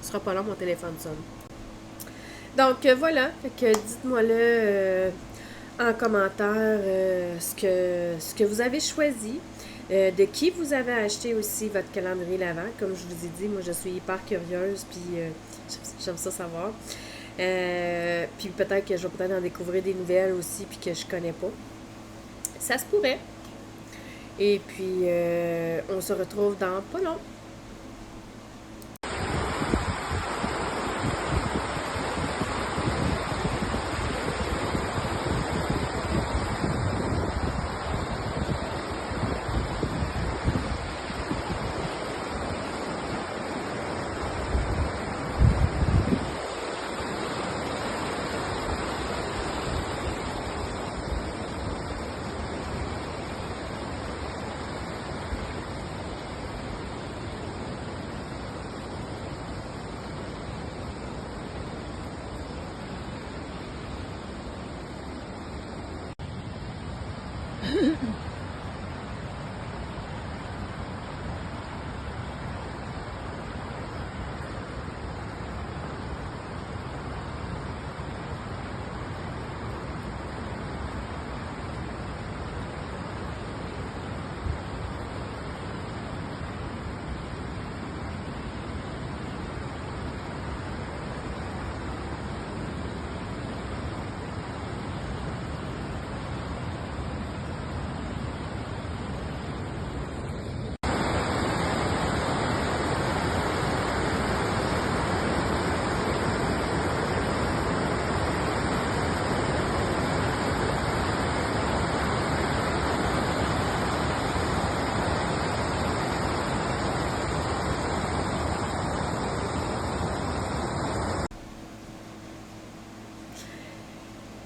Ce sera pas long, mon téléphone sonne. Donc voilà, fait que dites-moi là en commentaire ce que vous avez choisi, de qui vous avez acheté aussi votre calendrier l'Avent. Comme je vous ai dit, moi je suis hyper curieuse, puis j'aime ça savoir. Puis peut-être que je vais peut-être en découvrir des nouvelles aussi, puis que je connais pas. Ça se pourrait. Et puis on se retrouve dans pas long.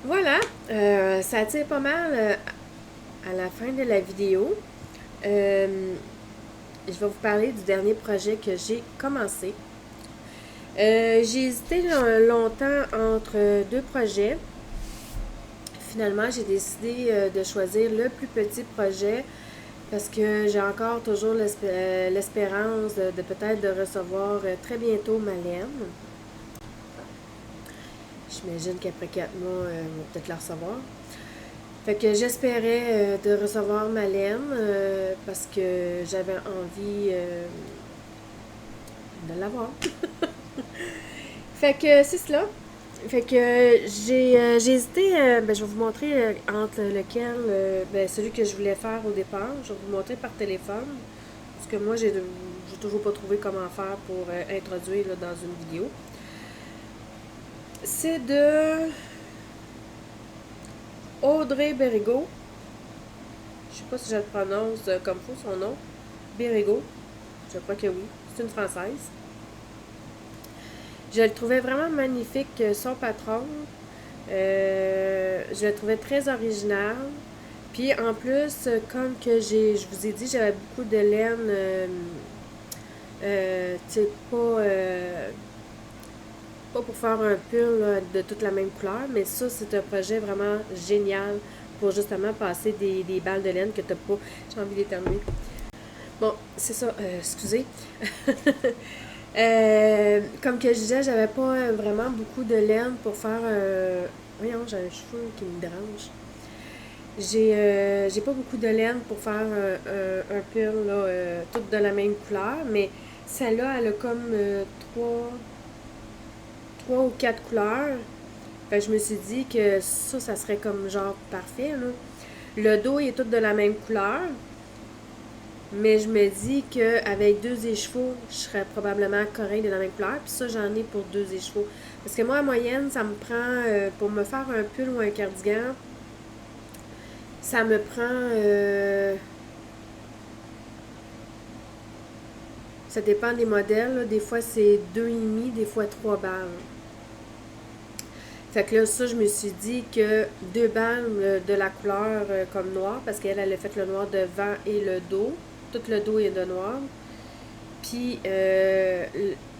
Voilà, ça tire pas mal à la fin de la vidéo. je vais vous parler du dernier projet que j'ai commencé. J'ai hésité longtemps entre deux projets. Finalement, j'ai décidé de choisir le plus petit projet parce que j'ai encore toujours l'espérance de peut-être de recevoir très bientôt ma laine. J'imagine qu'après 4 mois, on va peut-être la recevoir. Fait que j'espérais de recevoir ma laine parce que j'avais envie de l'avoir. Fait que c'est cela. Fait que j'ai hésité, je vais vous montrer entre lequel, celui que je voulais faire au départ. Je vais vous montrer par téléphone. Parce que moi, j'ai toujours pas trouvé comment faire pour introduire là, dans une vidéo. C'est de Audrey Berrigo. Je sais pas si je le prononce comme faut son nom. Berrigo. Je crois que oui. C'est une Française. Je le trouvais vraiment magnifique, son patron. Je le trouvais très original. Puis en plus, comme que je vous ai dit, j'avais beaucoup de laine, tu sais, pas pour faire un pull là, de toute la même couleur, mais ça, c'est un projet vraiment génial pour justement passer des balles de laine que t'as pas. J'ai envie d'éternuer. Bon, c'est ça, excusez. Comme que je disais, j'avais pas vraiment beaucoup de laine pour faire. Voyons, j'ai un cheveu qui me dérange. J'ai pas beaucoup de laine pour faire un pull là, toutes de la même couleur, mais celle-là, elle a comme trois ou quatre couleurs. Fait que je me suis dit que ça serait comme genre parfait, là. Le dos est tout de la même couleur. Mais je me dis qu'avec deux écheveaux, je serais probablement correct de la même couleur. Puis ça, j'en ai pour deux écheveaux. Parce que moi, en moyenne, ça me prend, pour me faire un pull ou un cardigan, ça me prend, ça dépend des modèles, là. Des fois, c'est 2,5, des fois 3 balles. Fait que là, ça, je me suis dit que 2 balles de la couleur comme noir, parce qu'elle, elle a fait le noir devant et le dos. Tout le dos est de noir. Puis, tu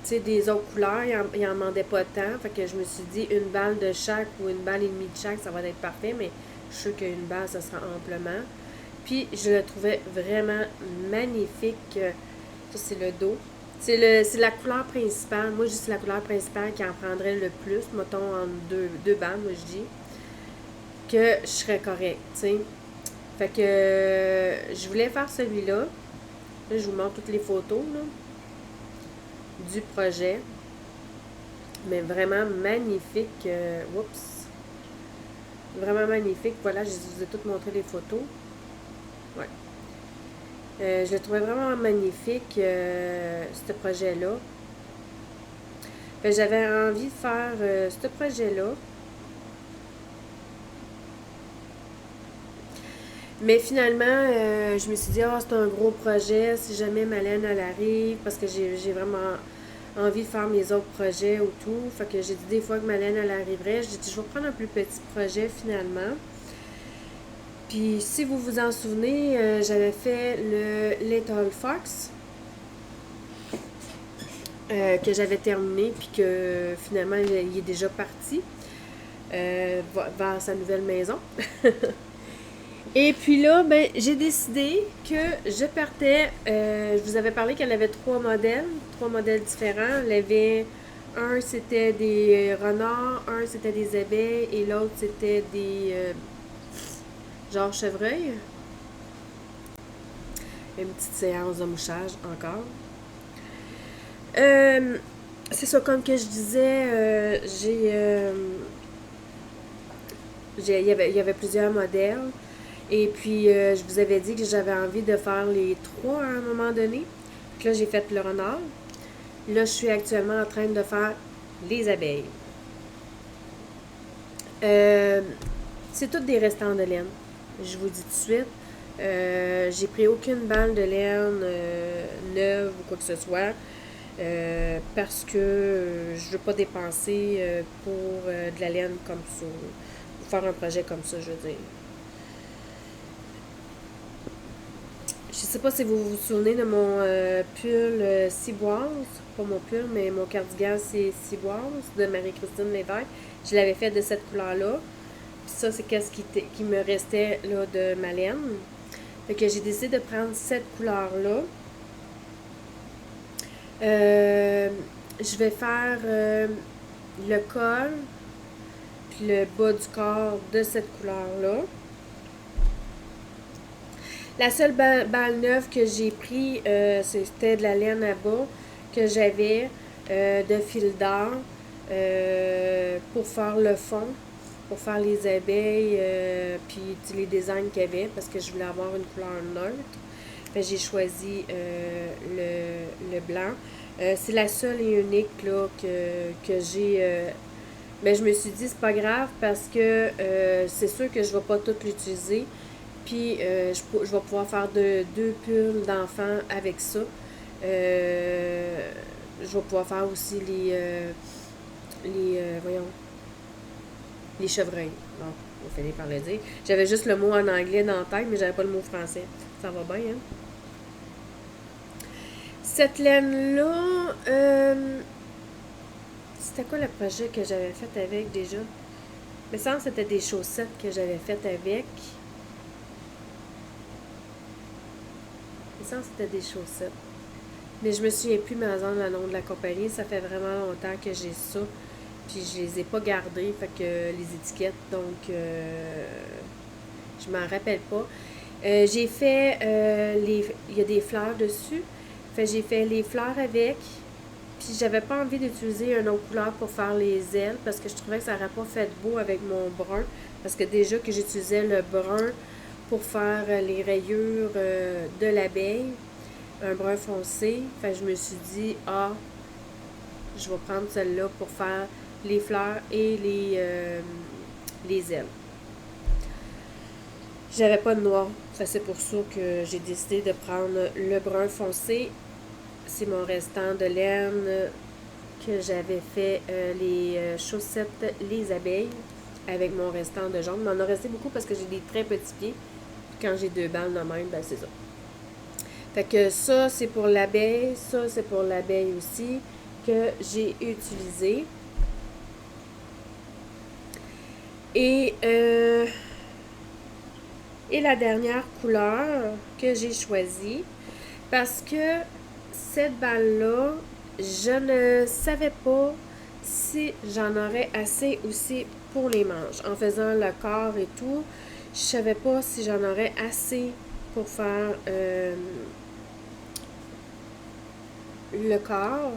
sais, des autres couleurs, il en demandait pas tant. Fait que je me suis dit, une balle de chaque ou une balle et demie de chaque, ça va être parfait. Mais je suis sûre qu'une balle, ça sera amplement. Puis, je le trouvais vraiment magnifique. Ça, c'est le dos. C'est la couleur principale. Moi, je dis c'est la couleur principale qui en prendrait le plus. Mettons, en deux bandes, moi, je dis. Que je serais correcte, tu sais. Fait que je voulais faire celui-là. Là, je vous montre toutes les photos, là, du projet. Mais vraiment magnifique. Oups. Vraiment magnifique. Voilà, je vous ai toutes montré les photos. Ouais. Je le trouvais vraiment magnifique, ce projet-là. J'avais envie de faire ce projet-là. Mais finalement, je me suis dit, c'est un gros projet, si jamais ma laine, elle arrive, parce que j'ai vraiment envie de faire mes autres projets ou tout. Fait que j'ai dit des fois que ma laine, elle arriverait, j'ai dit, je vais prendre un plus petit projet finalement. Puis, si vous vous en souvenez, j'avais fait le Little Fox, que j'avais terminé, puis que finalement, il est déjà parti vers sa nouvelle maison. Et puis là, j'ai décidé que je partais. Je vous avais parlé qu'elle avait trois modèles différents. Elle avait un, c'était des renards, un, c'était des abeilles, et l'autre, c'était des genre chevreuil. Une petite séance de mouchage encore. C'est ça, comme que je disais, il y avait plusieurs modèles. Et puis, je vous avais dit que j'avais envie de faire les trois à un moment donné. Puis là, j'ai fait le renard. Là, je suis actuellement en train de faire les abeilles. C'est toutes des restants de laine. Je vous dis tout de suite. J'ai pris aucune balle de laine neuve ou quoi que ce soit. Parce que je veux pas dépenser pour de la laine comme ça. Pour faire un projet comme ça, je veux dire. Je sais pas si vous vous souvenez de mon pull ciboise. Pas mon pull, mais mon cardigan, c'est ciboise de Marie-Christine Lévesque. Je l'avais fait de cette couleur-là. Puis ça, c'est qu'est-ce qui me restait là, de ma laine. Fait que j'ai décidé de prendre cette couleur-là. Je vais faire le col puis le bas du corps de cette couleur-là. La seule balle neuve que j'ai pris, c'était de la laine à bas que j'avais de fil d'or pour faire le fond, pour faire les abeilles, puis les designs qu'il y avait, parce que je voulais avoir une couleur neutre. Fait j'ai choisi le blanc. C'est la seule et unique là, que j'ai. Mais je me suis dit, c'est pas grave parce que c'est sûr que je ne vais pas tout l'utiliser. Puis je vais pouvoir faire deux pulls d'enfants avec ça. Je vais pouvoir faire aussi voyons, les chevreuils. Bon, on va finir par le dire. J'avais juste le mot en anglais dans la tête, mais j'avais pas le mot français. Ça va bien, hein? Cette laine-là, c'était quoi le projet que j'avais fait avec déjà? Mais ça, c'était des chaussettes que j'avais faites avec. Mais ça, c'était des chaussettes. Mais je me souviens plus, mais le nom de la compagnie. Ça fait vraiment longtemps que j'ai ça. Puis je les ai pas gardées, fait que les étiquettes, donc je m'en rappelle pas. J'ai fait il y a des fleurs dessus. Fait j'ai fait les fleurs avec. Puis j'avais pas envie d'utiliser une autre couleur pour faire les ailes parce que je trouvais que ça n'aurait pas fait beau avec mon brun. Parce que déjà que j'utilisais le brun pour faire les rayures de l'abeille, un brun foncé. Fait je me suis dit, je vais prendre celle-là pour faire les fleurs et les ailes. J'avais pas de noir. Ça, c'est pour ça que j'ai décidé de prendre le brun foncé. C'est mon restant de laine que j'avais fait les chaussettes, les abeilles, avec mon restant de jaune. Il m'en a resté beaucoup parce que j'ai des très petits pieds. Puis quand j'ai 2 balles de même, ben c'est ça. Fait que ça, c'est pour l'abeille. Ça, c'est pour l'abeille aussi que j'ai utilisé. Et la dernière couleur que j'ai choisie, parce que cette balle-là, je ne savais pas si j'en aurais assez aussi pour les manches. En faisant le corps et tout, je savais pas si j'en aurais assez pour faire le corps.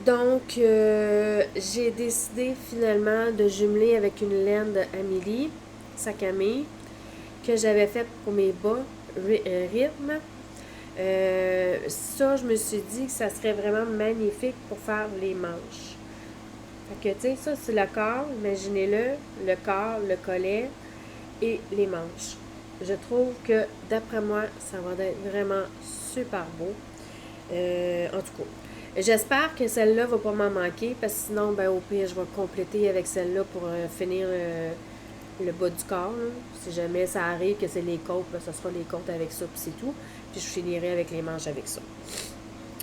Donc, j'ai décidé finalement de jumeler avec une laine de Amélie Sakame que j'avais faite pour mes bas rythme. Ça, je me suis dit que ça serait vraiment magnifique pour faire les manches. Fait que, tu sais, ça, c'est le corps. Imaginez-le, le corps, le collet et les manches. Je trouve que, d'après moi, ça va être vraiment super beau. En tout cas, j'espère que celle-là va pas m'en manquer, parce que sinon, ben, au pire, je vais compléter avec celle-là pour finir le bas du corps. Là. Si jamais ça arrive que c'est les côtes, ben, ça sera les côtes avec ça, puis c'est tout. Puis je finirai avec les manches avec ça.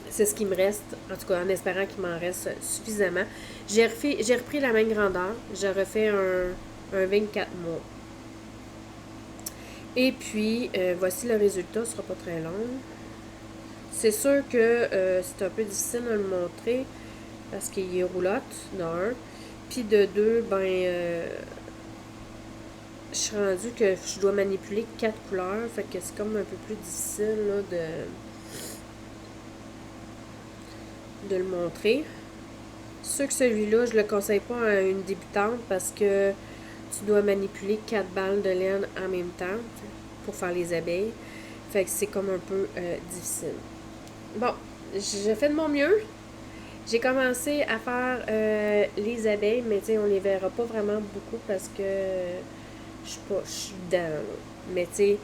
C'est ce qui me reste, en tout cas en espérant qu'il m'en reste suffisamment. J'ai repris la même grandeur. J'ai refait un 24 mois. Et puis, voici le résultat. Ce ne sera pas très long. C'est sûr que c'est un peu difficile de le montrer parce qu'il est roulotte, d'un. Puis de deux, je suis rendue que je dois manipuler 4 couleurs. Fait que c'est comme un peu plus difficile là, de le montrer. C'est sûr que celui-là, je le conseille pas à une débutante parce que tu dois manipuler 4 balles de laine en même temps pour faire les abeilles. Fait que c'est comme un peu difficile. Bon, j'ai fait de mon mieux. J'ai commencé à faire les abeilles, mais tu sais, on les verra pas vraiment beaucoup parce que je suis dedans. Là. Mais tu sais,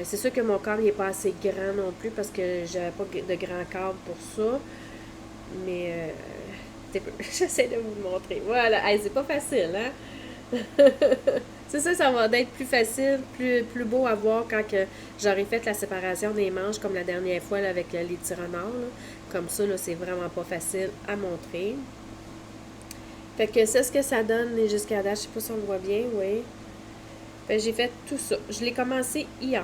c'est sûr que mon corps n'est pas assez grand non plus parce que j'avais pas de grand corps pour ça. Mais j'essaie de vous le montrer. Voilà, hey, c'est pas facile, hein? C'est ça, ça va être plus facile, plus beau à voir quand que j'aurai fait la séparation des manches, comme la dernière fois là, avec les tire-renards, là. Comme ça, là, c'est vraiment pas facile à montrer. Fait que c'est ce que ça donne jusqu'à date. Je sais pas si on le voit bien, oui. Fait que j'ai fait tout ça. Je l'ai commencé hier.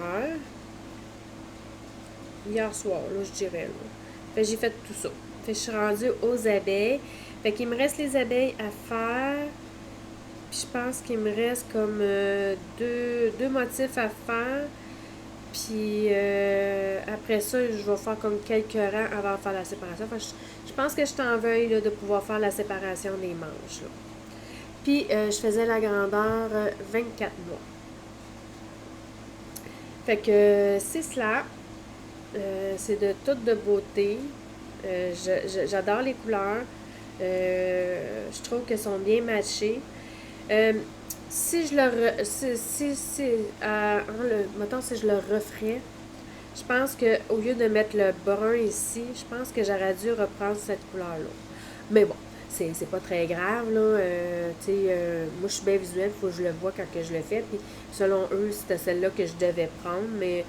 Hier soir, là, je dirais. Là. Fait que j'ai fait tout ça. Fait que je suis rendue aux abeilles. Fait qu'il me reste les abeilles à faire. Puis je pense qu'il me reste comme deux motifs à faire. Puis après ça, je vais faire comme quelques rangs avant de faire la séparation. Fait que je pense que je suis en veille là, de pouvoir faire la séparation des manches. Là. Puis je faisais la grandeur 24 mois. Fait que c'est cela. C'est de toute de beauté. J'adore les couleurs. Je trouve qu'elles sont bien matchées. Si je le mettons si je le referais, je pense que au lieu de mettre le brun ici, je pense que j'aurais dû reprendre cette couleur-là. Mais bon, c'est pas très grave, là. Moi, je suis bien visuelle, il faut que je le vois quand que je le fais. Puis, selon eux, c'était celle-là que je devais prendre. Mais,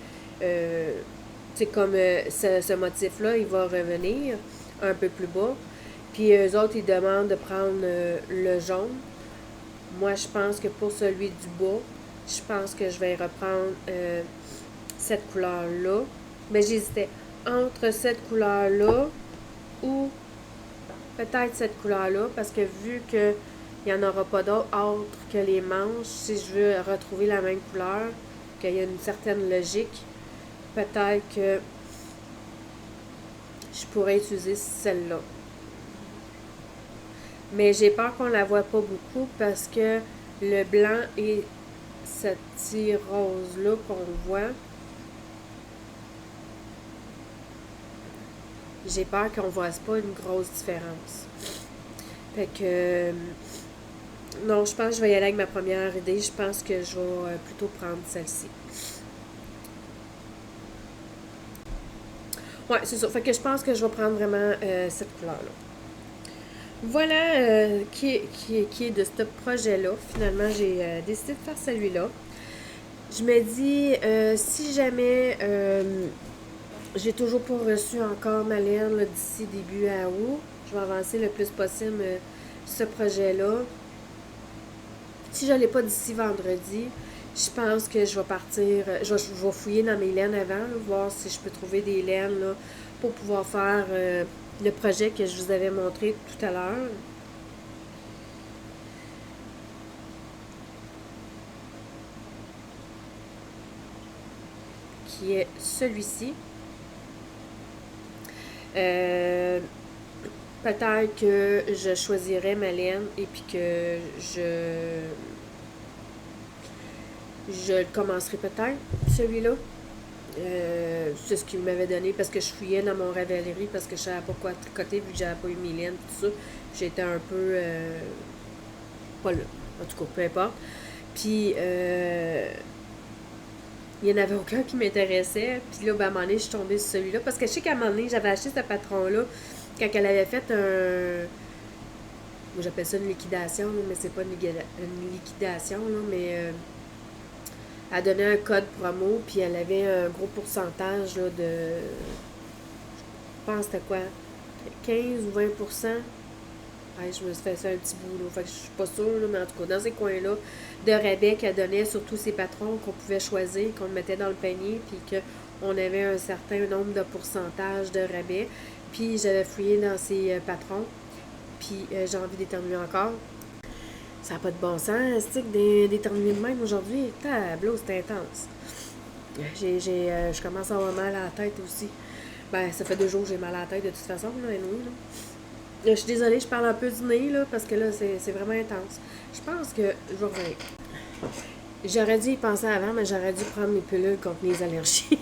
comme ce motif-là, il va revenir un peu plus bas. Puis, eux autres, ils demandent de prendre le jaune. Moi, je pense que pour celui du bas, je pense que je vais reprendre cette couleur-là. Mais j'hésitais entre cette couleur-là ou peut-être cette couleur-là, parce que vu qu'il n'y en aura pas d'autres autres que les manches, si je veux retrouver la même couleur, qu'il y a une certaine logique, peut-être que je pourrais utiliser celle-là. Mais j'ai peur qu'on la voit pas beaucoup parce que le blanc et cette petite rose-là qu'on voit, j'ai peur qu'on ne voit pas une grosse différence. Fait que non, je pense que je vais y aller avec ma première idée. Je pense que je vais plutôt prendre celle-ci. Ouais, c'est ça. Fait que je pense que je vais prendre vraiment cette couleur-là. Voilà qui est de ce projet-là. Finalement, j'ai décidé de faire celui-là. Je me dis, si jamais j'ai toujours pas reçu encore ma laine d'ici début à août, je vais avancer le plus possible ce projet-là. Si je ne l'ai pas d'ici vendredi, je pense que je vais partir, je vais fouiller dans mes laines avant, là, voir si je peux trouver des laines là, pour pouvoir faire le projet que je vous avais montré tout à l'heure. Qui est celui-ci. Peut-être que je choisirais ma laine et puis que je le commencerai peut-être, celui-là. C'est ce qu'il m'avait donné parce que je fouillais dans mon Ravelry parce que je savais pas quoi tricoter vu que j'avais pas eu mes laines tout ça. J'étais un peu pas là. En tout cas, peu importe. Puis il n'y en avait aucun qui m'intéressait. Puis là, ben, à un moment donné, je suis tombée sur celui-là. Parce que je sais qu'à un moment donné, j'avais acheté ce patron-là quand elle avait fait un. Moi, j'appelle ça une liquidation, mais c'est pas une liquidation, là, mais elle donnait un code promo, puis elle avait un gros pourcentage là, de. Je pense que c'était quoi 15 ou 20%. Ouais, je me suis fait ça un petit bout, là. Fait que je suis pas sûre, là, mais en tout cas, dans ces coins-là, de rabais qu'elle donnait sur tous ces patrons qu'on pouvait choisir, qu'on mettait dans le panier, puis qu'on avait un certain nombre de pourcentages de rabais. Puis j'avais fouillé dans ces patrons, puis j'ai envie d'éternuer encore. Ça n'a pas de bon sens, c'est que d'éternuer de même aujourd'hui. Tableau, c'est intense. Je commence à avoir mal à la tête aussi. Ben, ça fait 2 jours que j'ai mal à la tête de toute façon, là, anyway, là. Je suis désolée, je parle un peu du nez, là, parce que là, c'est vraiment intense. Je pense que je vais revenir. J'aurais dû y penser avant, mais j'aurais dû prendre mes pilules contre les allergies.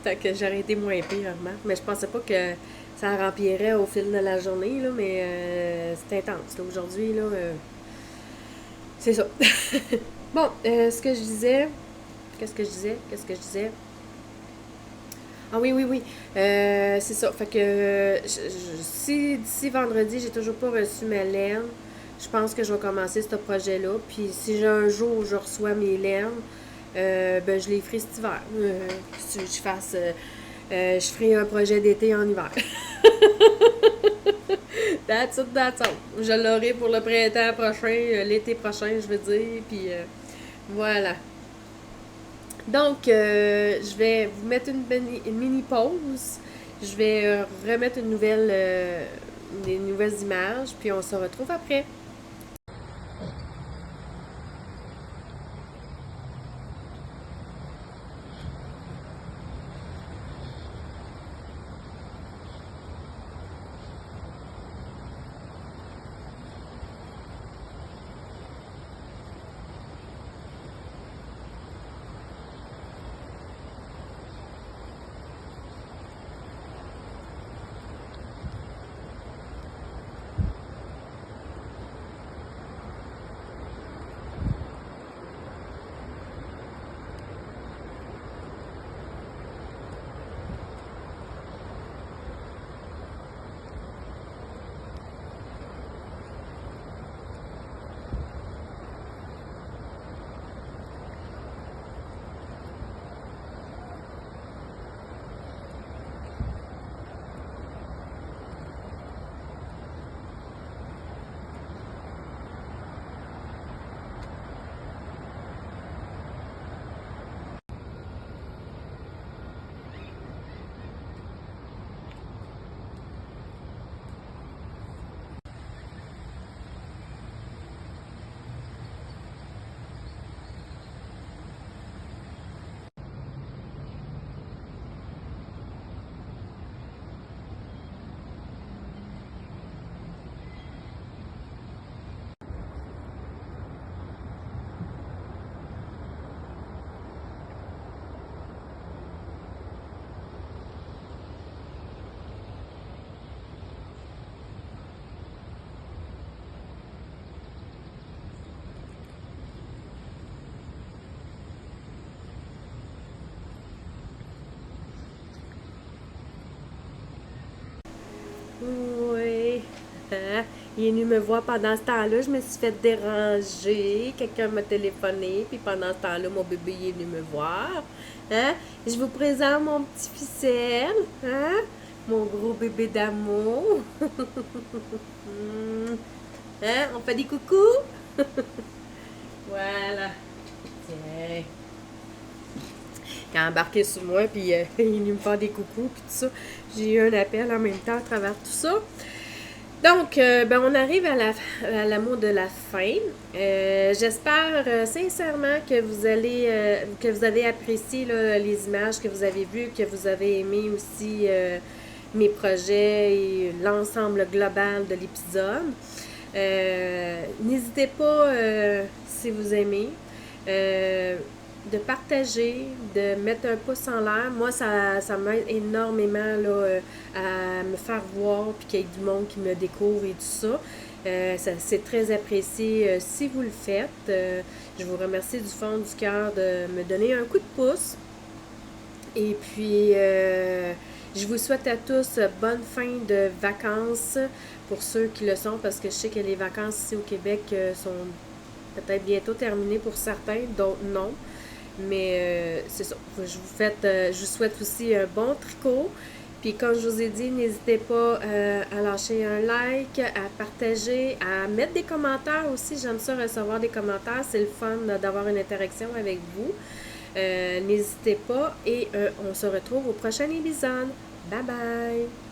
Fait que j'aurais été moins pire, remarque. Mais je pensais pas que ça remplirait au fil de la journée, là, mais c'est intense. Aujourd'hui, là, c'est ça. Bon, ce que je disais... Qu'est-ce que je disais? Ah oui, oui, oui. C'est ça. Fait que si d'ici vendredi, j'ai toujours pas reçu ma laine, je pense que je vais commencer ce projet-là. Puis si j'ai un jour où je reçois mes laines, ben je les ferai cet hiver. Si je fasse, je ferai un projet d'été en hiver. That's all. Je l'aurai pour le printemps prochain, l'été prochain, je veux dire. Puis voilà. Donc, je vais vous mettre une mini pause. Je vais remettre des nouvelles images, puis on se retrouve après. Oui. Hein? Il est venu me voir pendant ce temps-là. Je me suis fait déranger. Quelqu'un m'a téléphoné. Puis pendant ce temps-là, mon bébé il est venu me voir. Hein? Je vous présente mon petit ficelle. Hein? Mon gros bébé d'amour. Hein? On fait des coucous? Voilà. Tiens. Il a embarqué sur moi, puis il est venu me faire des coucous, puis tout ça. J'ai eu un appel en même temps à travers tout ça. Donc, ben, on arrive à l'amour de la fin. J'espère sincèrement que que vous avez apprécié là, les images que vous avez vues, que vous avez aimé aussi mes projets et l'ensemble global de l'épisode. N'hésitez pas, si vous aimez, de partager, de mettre un pouce en l'air. Moi, ça m'aide énormément là, à me faire voir, puis qu'il y ait du monde qui me découvre et tout ça. C'est très apprécié si vous le faites. Je vous remercie du fond du cœur de me donner un coup de pouce. Et puis, je vous souhaite à tous bonne fin de vacances pour ceux qui le sont, parce que je sais que les vacances ici au Québec sont peut-être bientôt terminées pour certains, d'autres non. Mais c'est ça. Je vous souhaite aussi un bon tricot. Puis comme je vous ai dit, n'hésitez pas à lâcher un like, à partager, à mettre des commentaires aussi. J'aime ça recevoir des commentaires. C'est le fun d'avoir une interaction avec vous. N'hésitez pas et on se retrouve au prochain épisode. Bye bye!